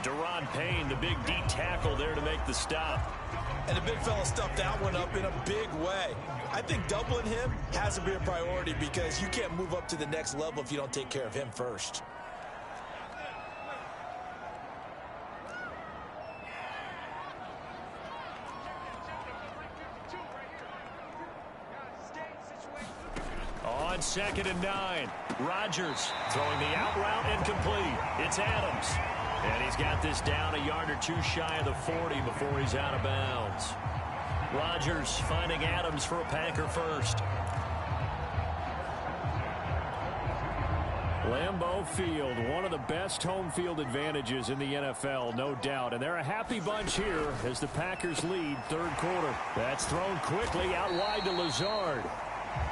Daron Payne, the big D tackle there to make the stop. And the big fella stuffed that one up in a big way. I think doubling him has to be a priority because you can't move up to the next level if you don't take care of him first. On 2nd and 9, Rodgers throwing the out route incomplete. It's Adams. And he's got this down a yard or 2 shy of the 40 before he's out of bounds. Rodgers finding Adams for a Packer first. Lambeau Field, one of the best home field advantages in the NFL, no doubt. And they're a happy bunch here as the Packers lead 3rd quarter. That's thrown quickly out wide to Lazard.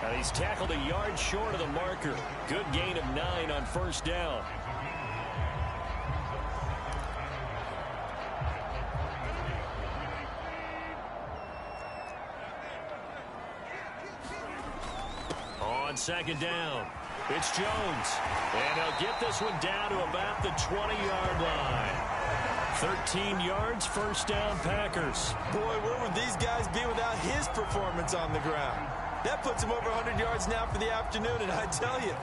And he's tackled a yard short of the marker. Good gain of 9 on 1st down. On 2nd down, it's Jones. And he'll get this one down to about the 20-yard line. 13 yards, 1st down, Packers. Boy, where would these guys be without his performance on the ground? That puts him over 100 yards now for the afternoon, and I tell you,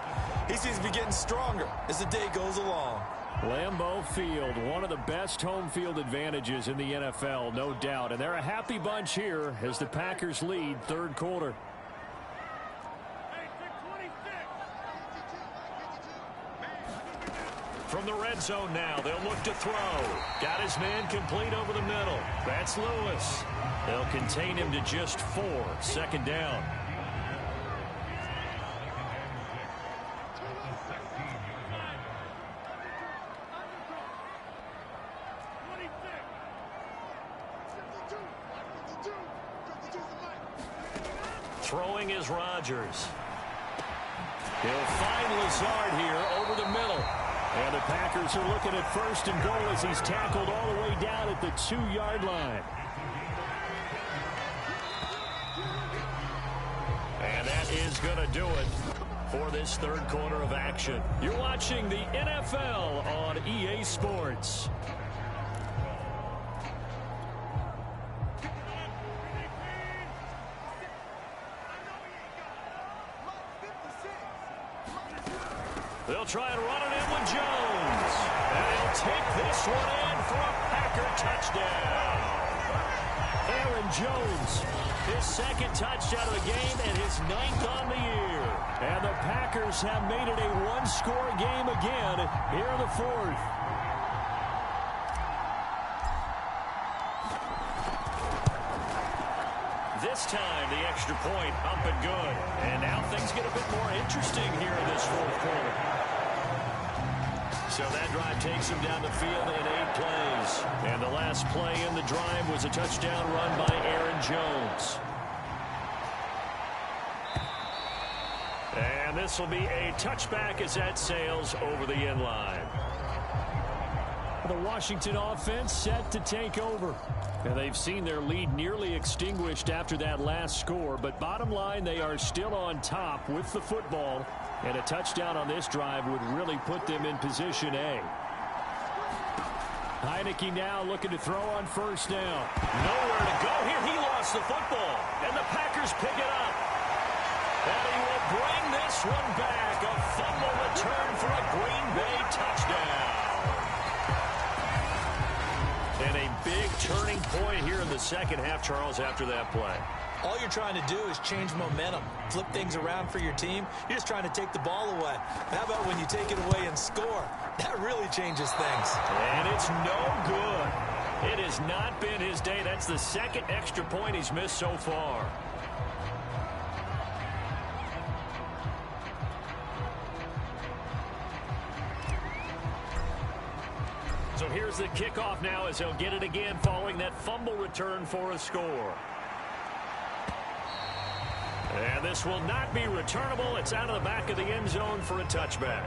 he seems to be getting stronger as the day goes along. Lambeau Field, one of the best home field advantages in the NFL, no doubt. And they're a happy bunch here as the Packers lead 3rd quarter. From the red zone now, they'll look to throw. Got his man complete over the middle. That's Lewis. They'll contain him to just 4. 2nd down. Throwing is Rodgers. He'll find Lazard here over the middle. And the Packers are looking at 1st and goal as he's tackled all the way down at the 2-yard line. And that is going to do it for this 3rd quarter of action. You're watching the NFL on EA Sports. They'll try and run it in with Jones. And he'll take this one in for a Packer touchdown. Aaron Jones, his second touchdown of the game and his 9th on the year. And the Packers have made it a one-score game again here in the 4th. This time, the extra point up and good. And now things get a bit more interesting here in this 4th quarter. So that drive takes him down the field in 8 plays. And the last play in the drive was a touchdown run by Aaron Jones. And this will be a touchback as that sails over the end line. The Washington offense set to take over. And they've seen their lead nearly extinguished after that last score. But bottom line, they are still on top with the football. And a touchdown on this drive would really put them in position A. Heineke now looking to throw on first down. Nowhere to go here. He lost the football. And the Packers pick it up. And he will bring this one back. A fumble return for a Green Bay touchdown. And a big turning point here in the second half, Charles, after that play. All you're trying to do is change momentum, flip things around for your team. You're just trying to take the ball away. How about when you take it away and score? That really changes things. And it's no good. It has not been his day. That's the second extra point he's missed so far. So here's the kickoff now as he'll get it again following that fumble return for a score. And this will not be returnable. It's out of the back of the end zone for a touchback.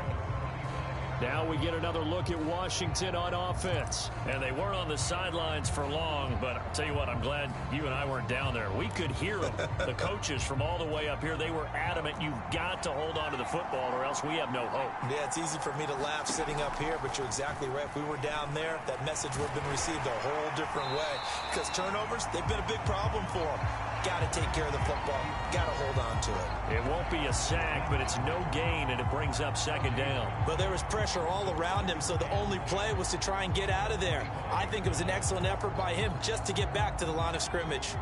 Now we get another look at Washington on offense. And they weren't on the sidelines for long, but I'll tell you what, I'm glad you and I weren't down there. We could hear them. The coaches from all the way up here, they were adamant, you've got to hold on to the football or else we have no hope. Yeah, it's easy for me to laugh sitting up here, but you're exactly right. If we were down there, that message would have been received a whole different way. Because turnovers, they've been a big problem for them. Got to take care of the football. Got to hold on to it. It won't be a sack, but it's no gain, and it brings up second down. But there was pressure all around him, so the only play was to try and get out of there. I think it was an excellent effort by him just to get back to the line of scrimmage.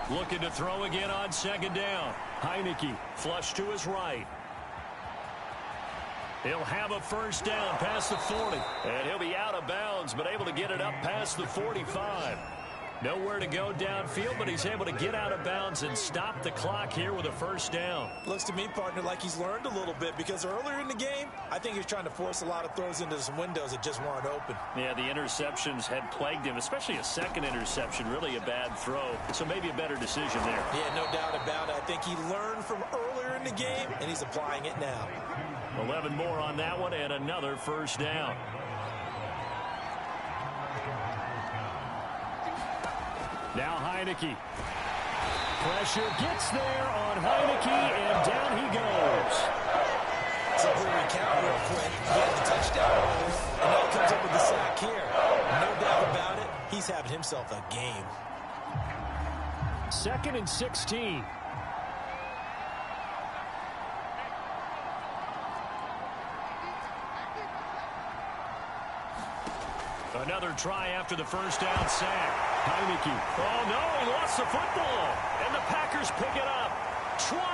Looking to throw again on second down. Heineke flush to his right. He'll have a first down past the 40. And he'll be out of bounds, but able to get it up past the 45. Nowhere to go downfield, but he's able to get out of bounds and stop the clock here with a first down. Looks to me, partner, like he's learned a little bit because earlier in the game, I think he was trying to force a lot of throws into some windows that just weren't open. Yeah, the interceptions had plagued him, especially a second interception, really a bad throw. So maybe a better decision there. Yeah, no doubt about it. I think he learned from earlier in the game, and he's applying it now. 11 more on that one and another first down. Now Heineke. Pressure gets there on Heineke, and down he goes. So if we recount real quick, he had the touchdown earlier, and now he comes up with the sack here. No doubt about it, he's having himself a game. 2nd and 16. Another try after the first down sack. Heineke. Oh, no, he lost the football. And the Packers pick it up. 20,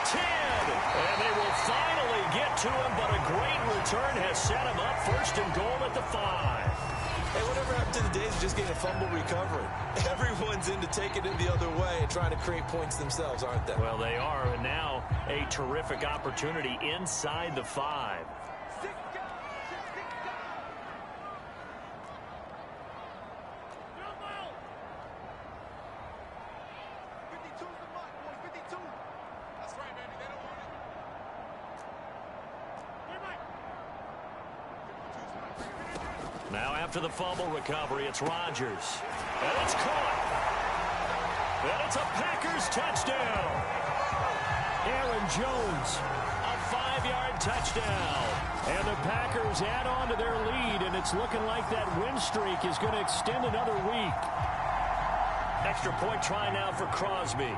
10. And they will finally get to him, but a great return has set him up first and goal at the 5. Hey, whatever happened to the days of just getting a fumble recovery? Everyone's into taking it the other way and trying to create points themselves, aren't they? Well, they are, and now a terrific opportunity inside the 5. Now after the fumble recovery, it's Rodgers. And it's caught. And it's a Packers touchdown. Aaron Jones, a 5-yard touchdown. And the Packers add on to their lead, and it's looking like that win streak is going to extend another week. Extra point try now for Crosby.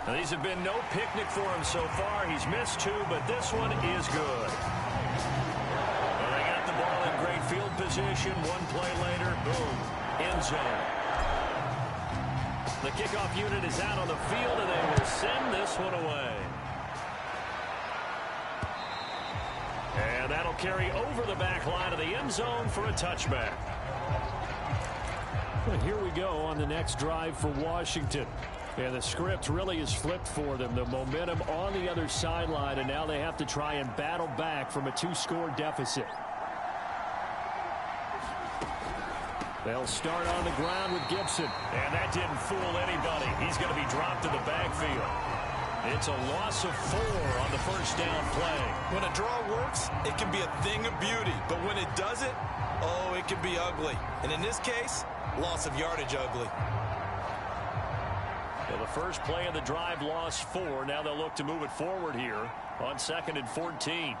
Now, these have been no picnic for him so far. He's missed 2, but this one is good. Well, they got the ball in great field position. One play later, boom, end zone. The kickoff unit is out on the field, and they will send this one away. And that'll carry over the back line of the end zone for a touchback. Well, here we go on the next drive for Washington. And the script really is flipped for them. The momentum on the other sideline, and now they have to try and battle back from a 2-score deficit. They'll start on the ground with Gibson. And that didn't fool anybody. He's going to be dropped in the backfield. It's a loss of 4 on the first down play. When a draw works, it can be a thing of beauty. But when it doesn't, oh, it can be ugly. And in this case, loss of yardage ugly. Well, the first play of the drive lost 4. Now they'll look to move it forward here on 2nd and 14.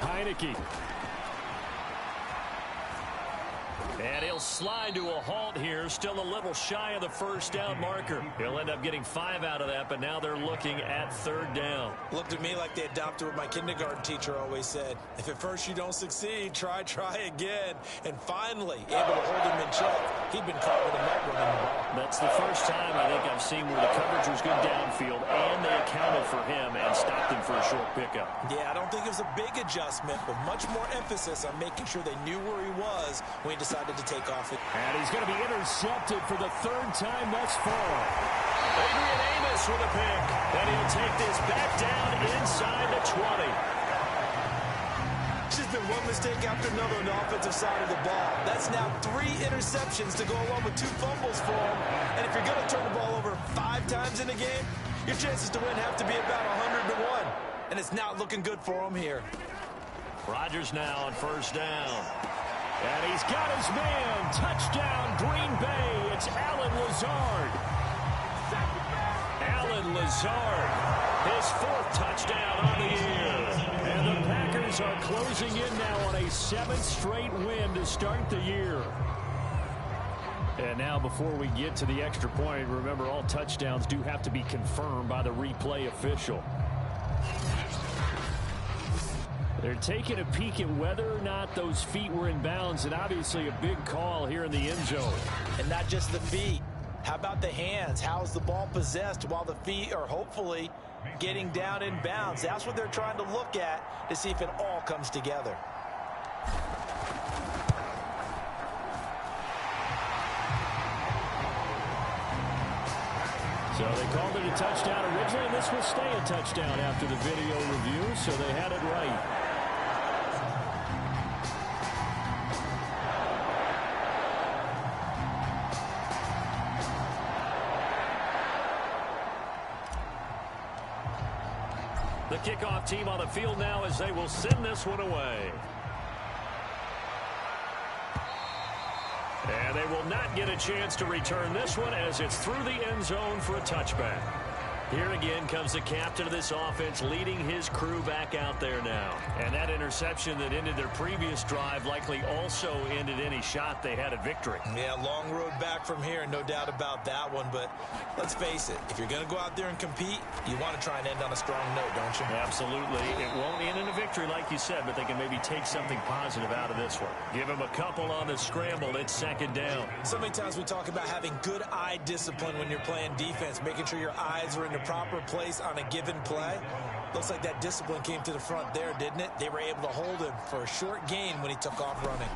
Heineke. And he'll slide to a halt here. Still a little shy of the first down marker. He'll end up getting 5 out of that, but now they're looking at 3rd down. Looked at me like they adopted what my kindergarten teacher always said. If at first you don't succeed, try again. And finally, able to hold him in check. He'd been caught with a mud running the ball. That's the first time I think I've seen where the coverage was good downfield, and they accounted for him and stopped him for a short pickup. Yeah, I don't think it was a big adjustment, but much more emphasis on making sure they knew where he was when he decided to take off it. And he's going to be intercepted for the 3rd time thus far. Adrian Amos with a pick. And he'll take this back down inside the 20. It's just been one mistake after another on the offensive side of the ball. That's now 3 interceptions to go along with 2 fumbles for him. And if you're going to turn the ball over 5 times in a game, your chances to win have to be about 100 to 1. And it's not looking good for him here. Rodgers now on 1st down. And he's got his man. Touchdown, Green Bay. It's Allen Lazard. Allen Lazard, his 4th touchdown on the year. And the Packers are closing in now on a 7th straight win to start the year. And now before we get to the extra point, remember all touchdowns do have to be confirmed by the replay official. They're taking a peek at whether or not those feet were in bounds, and obviously a big call here in the end zone. And not just the feet. How about the hands? How is the ball possessed while the feet are hopefully getting down in bounds? That's what they're trying to look at to see if it all comes together. So they called it a touchdown originally, and this will stay a touchdown after the video review, so they had it right. The kickoff team on the field now as they will send this one away. And they will not get a chance to return this one as it's through the end zone for a touchback. Here again comes the captain of this offense leading his crew back out there now. And that interception that ended their previous drive likely also ended any shot they had at victory. Yeah, long road back from here, no doubt about that one. But let's face it, if you're going to go out there and compete, you want to try and end on a strong note, don't you? Absolutely. It won't end in a victory like you said, but they can maybe take something positive out of this one. Give them a couple on the scramble. It's 2nd down. So many times we talk about having good eye discipline when you're playing defense, making sure your eyes are in the proper place on a given play. Looks like that discipline came to the front there, didn't it? They were able to hold him for a short gain when he took off running.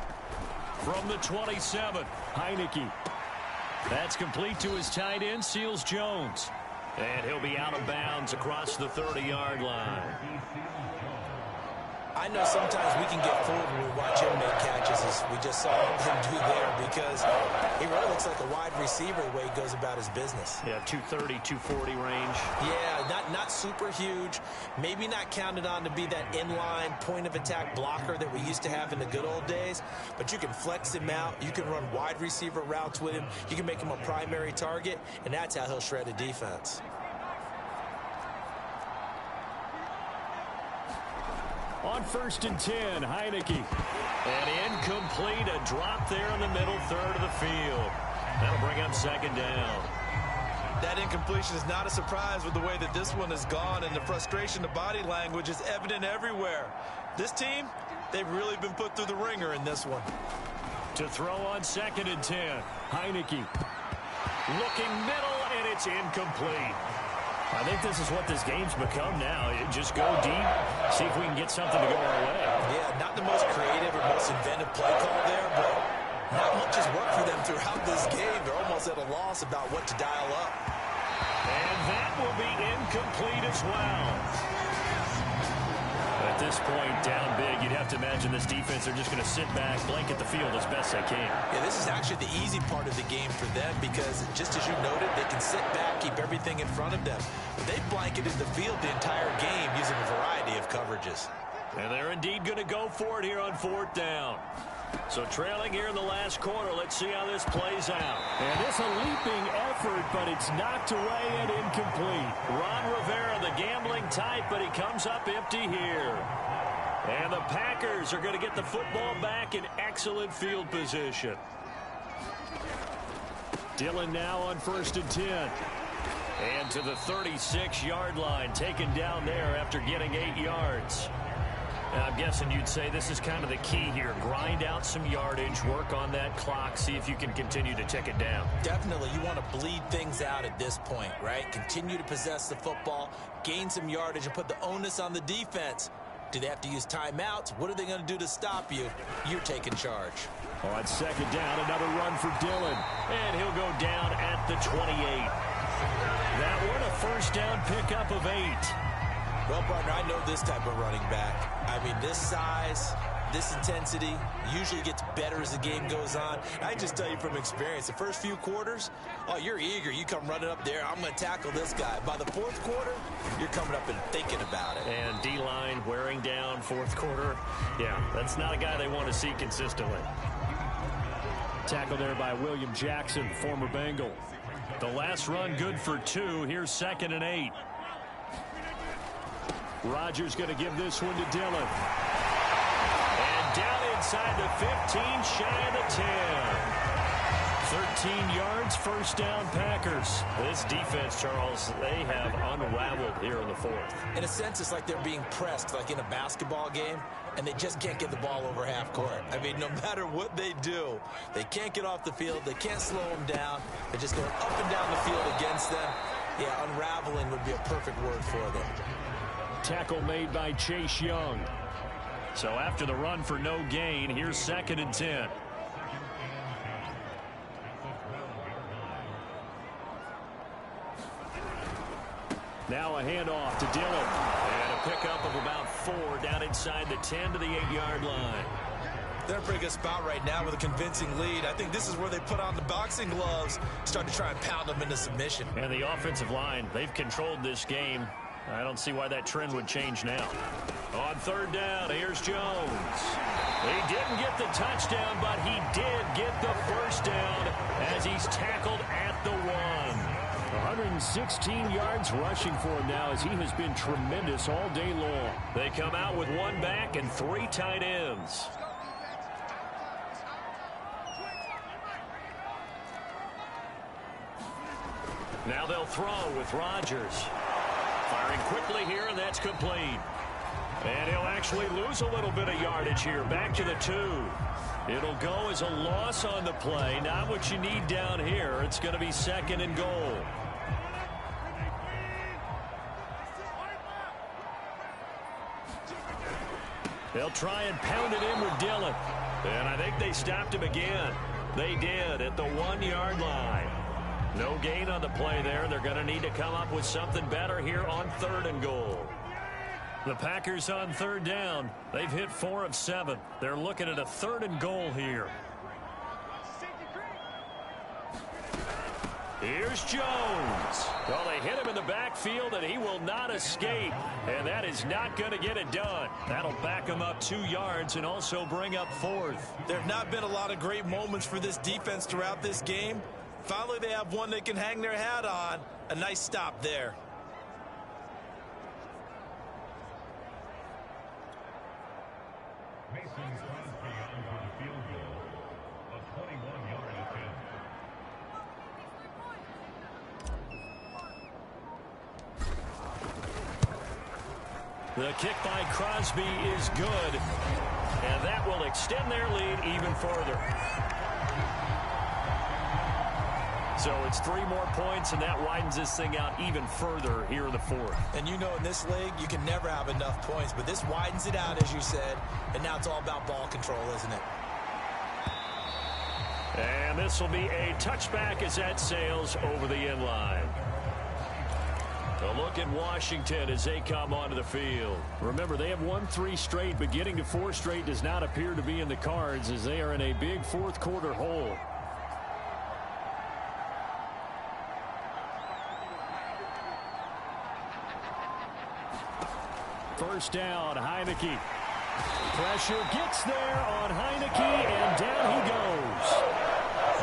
From the 27, Heineke. That's complete to his tight end, Seals-Jones. And he'll be out of bounds across the 30-yard line. I know sometimes we can get fooled when we watch him make catches, as we just saw him do there, because he really looks like a wide receiver the way he goes about his business. Yeah, 230, 240 range. Yeah, not super huge, maybe not counted on to be that inline point-of-attack blocker that we used to have in the good old days, but you can flex him out, you can run wide receiver routes with him, you can make him a primary target, and that's how he'll shred a defense. On 1st and 10, Heineke. And incomplete, a drop there in the middle third of the field. That'll bring up 2nd down. That incompletion is not a surprise with the way that this one has gone, and the frustration, the body language is evident everywhere. This team, they've really been put through the ringer in this one. To throw on 2nd and 10, Heineke. Looking middle, and it's incomplete. I think this is what this game's become now. Just go deep, see if we can get something to go our way. Yeah, not the most creative or most inventive play call there, but not much has worked for them throughout this game. They're almost at a loss about what to dial up. And that will be incomplete as well. At this point, down big, you'd have to imagine this defense are just going to sit back, blanket the field as best they can. Yeah, this is actually the easy part of the game for them because, just as you noted, they can sit back, keep everything in front of them. But they've blanketed the field the entire game using a variety of coverages. And they're indeed going to go for it here on 4th down. So trailing here in the last quarter, let's see how this plays out. And it's a leaping effort, but it's knocked away and incomplete. Ron Rivera, the gambling type, but he comes up empty here. And the Packers are going to get the football back in excellent field position. Dillon now on 1st and 10. And to the 36-yard line, taken down there after getting 8 yards. I'm guessing you'd say this is kind of the key here. Grind out some yardage, work on that clock, see if you can continue to tick it down. Definitely, you want to bleed things out at this point, right? Continue to possess the football, gain some yardage, and put the onus on the defense. Do they have to use timeouts? What are they going to do to stop you? You're taking charge. On 2nd down, another run for Dillon. And he'll go down at the 28. That one a 1st down pickup of 8. Well, partner, I know this type of running back. I mean, this size, this intensity usually gets better as the game goes on. I just tell you from experience, the first few quarters, oh, you're eager. You come running up there, I'm going to tackle this guy. By the 4th quarter, you're coming up and thinking about it. And D-line wearing down 4th quarter. Yeah, that's not a guy they want to see consistently. Tackle there by William Jackson, former Bengal. The last run good for 2. Here's 2nd and 8. Rodgers going to give this one to Dillon. And down inside the 15, shy of the 10. 13 yards, 1st down Packers. This defense, Charles, they have unraveled here in the 4th. In a sense, it's like they're being pressed like in a basketball game, and they just can't get the ball over half court. I mean, no matter what they do, they can't get off the field. They can't slow them down. They're just going up and down the field against them. Yeah, unraveling would be a perfect word for them. Tackle made by Chase Young. So after the run for no gain, here's 2nd and 10. Now a handoff to Dillon. And a pickup of about 4 down inside the 10 to the 8-yard line. They're in a pretty good spot right now with a convincing lead. I think this is where they put on the boxing gloves, start to try and pound them into submission. And the offensive line, they've controlled this game. I don't see why that trend would change now. On 3rd down, here's Jones. He didn't get the touchdown, but he did get the 1st down as he's tackled at the 1. 116 yards rushing for him now as he has been tremendous all day long. They come out with 1 back and 3 tight ends. Now they'll throw with Rodgers. Firing quickly here, and that's complete. And he'll actually lose a little bit of yardage here. Back to the 2. It'll go as a loss on the play. Not what you need down here. It's going to be 2nd and goal. They'll try and pound it in with Dillon. And I think they stopped him again. They did at the 1-yard line. No gain on the play there. They're going to need to come up with something better here on 3rd and goal. The Packers on 3rd down. They've hit 4 of 7. They're looking at a 3rd and goal here. Here's Jones. Well, they hit him in the backfield, and he will not escape. And that is not going to get it done. That'll back him up 2 yards and also bring up 4th. There have not been a lot of great moments for this defense throughout this game. Finally, they have one they can hang their hat on. A nice stop there. The kick by Crosby is good, and that will extend their lead even further. So it's 3 more points, and that widens this thing out even further here in the fourth. And you know in this league, you can never have enough points, but this widens it out, as you said, and now it's all about ball control, isn't it? And this will be a touchback as that sails over the end line. A look at Washington as they come onto the field. Remember, they have won 3 straight, but getting to 4 straight does not appear to be in the cards as they are in a big fourth quarter hole. First down, Heineke. Pressure gets there on Heineke, and down he goes.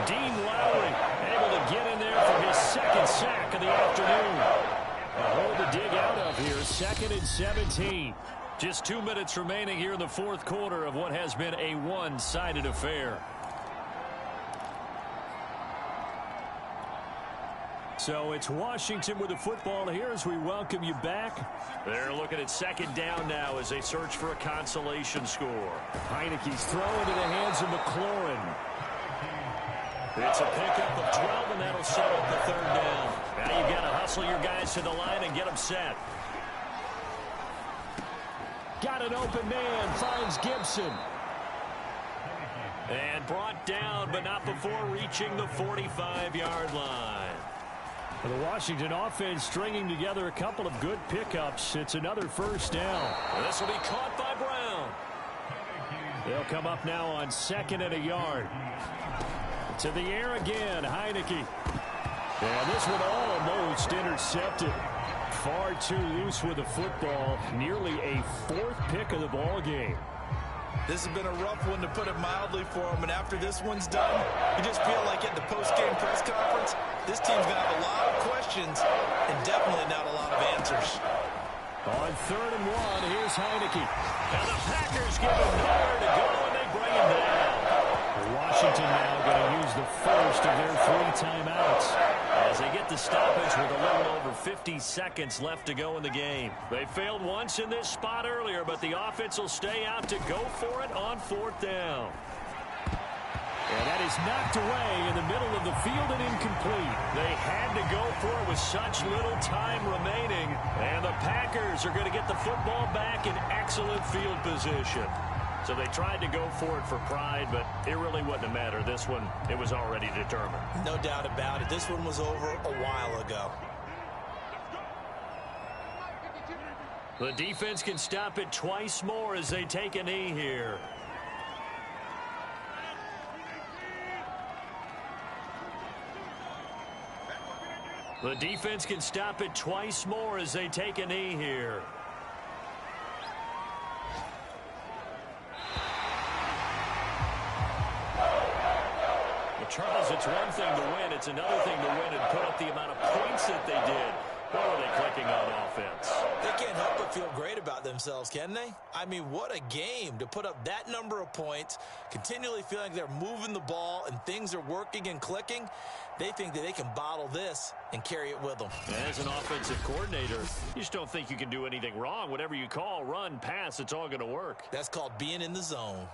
Dean Lowry able to get in there for his second sack of the afternoon. A hole to dig out of here, 2nd and 17. Just 2 minutes remaining here in the fourth quarter of what has been a one-sided affair. So it's Washington with the football here as we welcome you back. They're looking at 2nd down now as they search for a consolation score. Heineke's throw into the hands of McLaurin. It's a pickup of 12, and that'll set up the 3rd down. Now you've got to hustle your guys to the line and get them set. Got an open man, finds Gibson. And brought down, but not before reaching the 45-yard line. The Washington offense stringing together a couple of good pickups. It's another first down. This will be caught by Brown. They'll come up now on 2nd and a yard. To the air again, Heineke. And this one almost intercepted. Far too loose with the football. Nearly a 4th pick of the ball game. This has been a rough one, to put it mildly, for him. And after this one's done, you just feel like at the post-game press conference, this team's going to have a lot of questions and definitely not a lot of answers. On 3rd and 1, here's Heineke. And the Packers give him nowhere to go, and they bring him down. Washington now going to use the first of their 3 timeouts as they get the stoppage with a little over 50 seconds left to go in the game. They failed once in this spot earlier, but the offense will stay out to go for it on 4th down. And that is knocked away in the middle of the field and incomplete. They had to go for it with such little time remaining, and the Packers are going to get the football back in excellent field position. So they tried to go for it for pride, but it really wouldn't have mattered. This one, it was already determined. No doubt about it. This one was over a while ago. The defense can stop it twice more as they take a knee here. The defense can stop it twice more as they take a knee here. Charles, it's one thing to win. It's another thing to win and put up the amount of points that they did. What were they clicking on offense? They can't help but feel great about themselves, can they? I mean, what a game to put up that number of points, continually feeling they're moving the ball and things are working and clicking. They think that they can bottle this and carry it with them. As an offensive coordinator, you just don't think you can do anything wrong. Whatever you call, run, pass, it's all going to work. That's called being in the zone.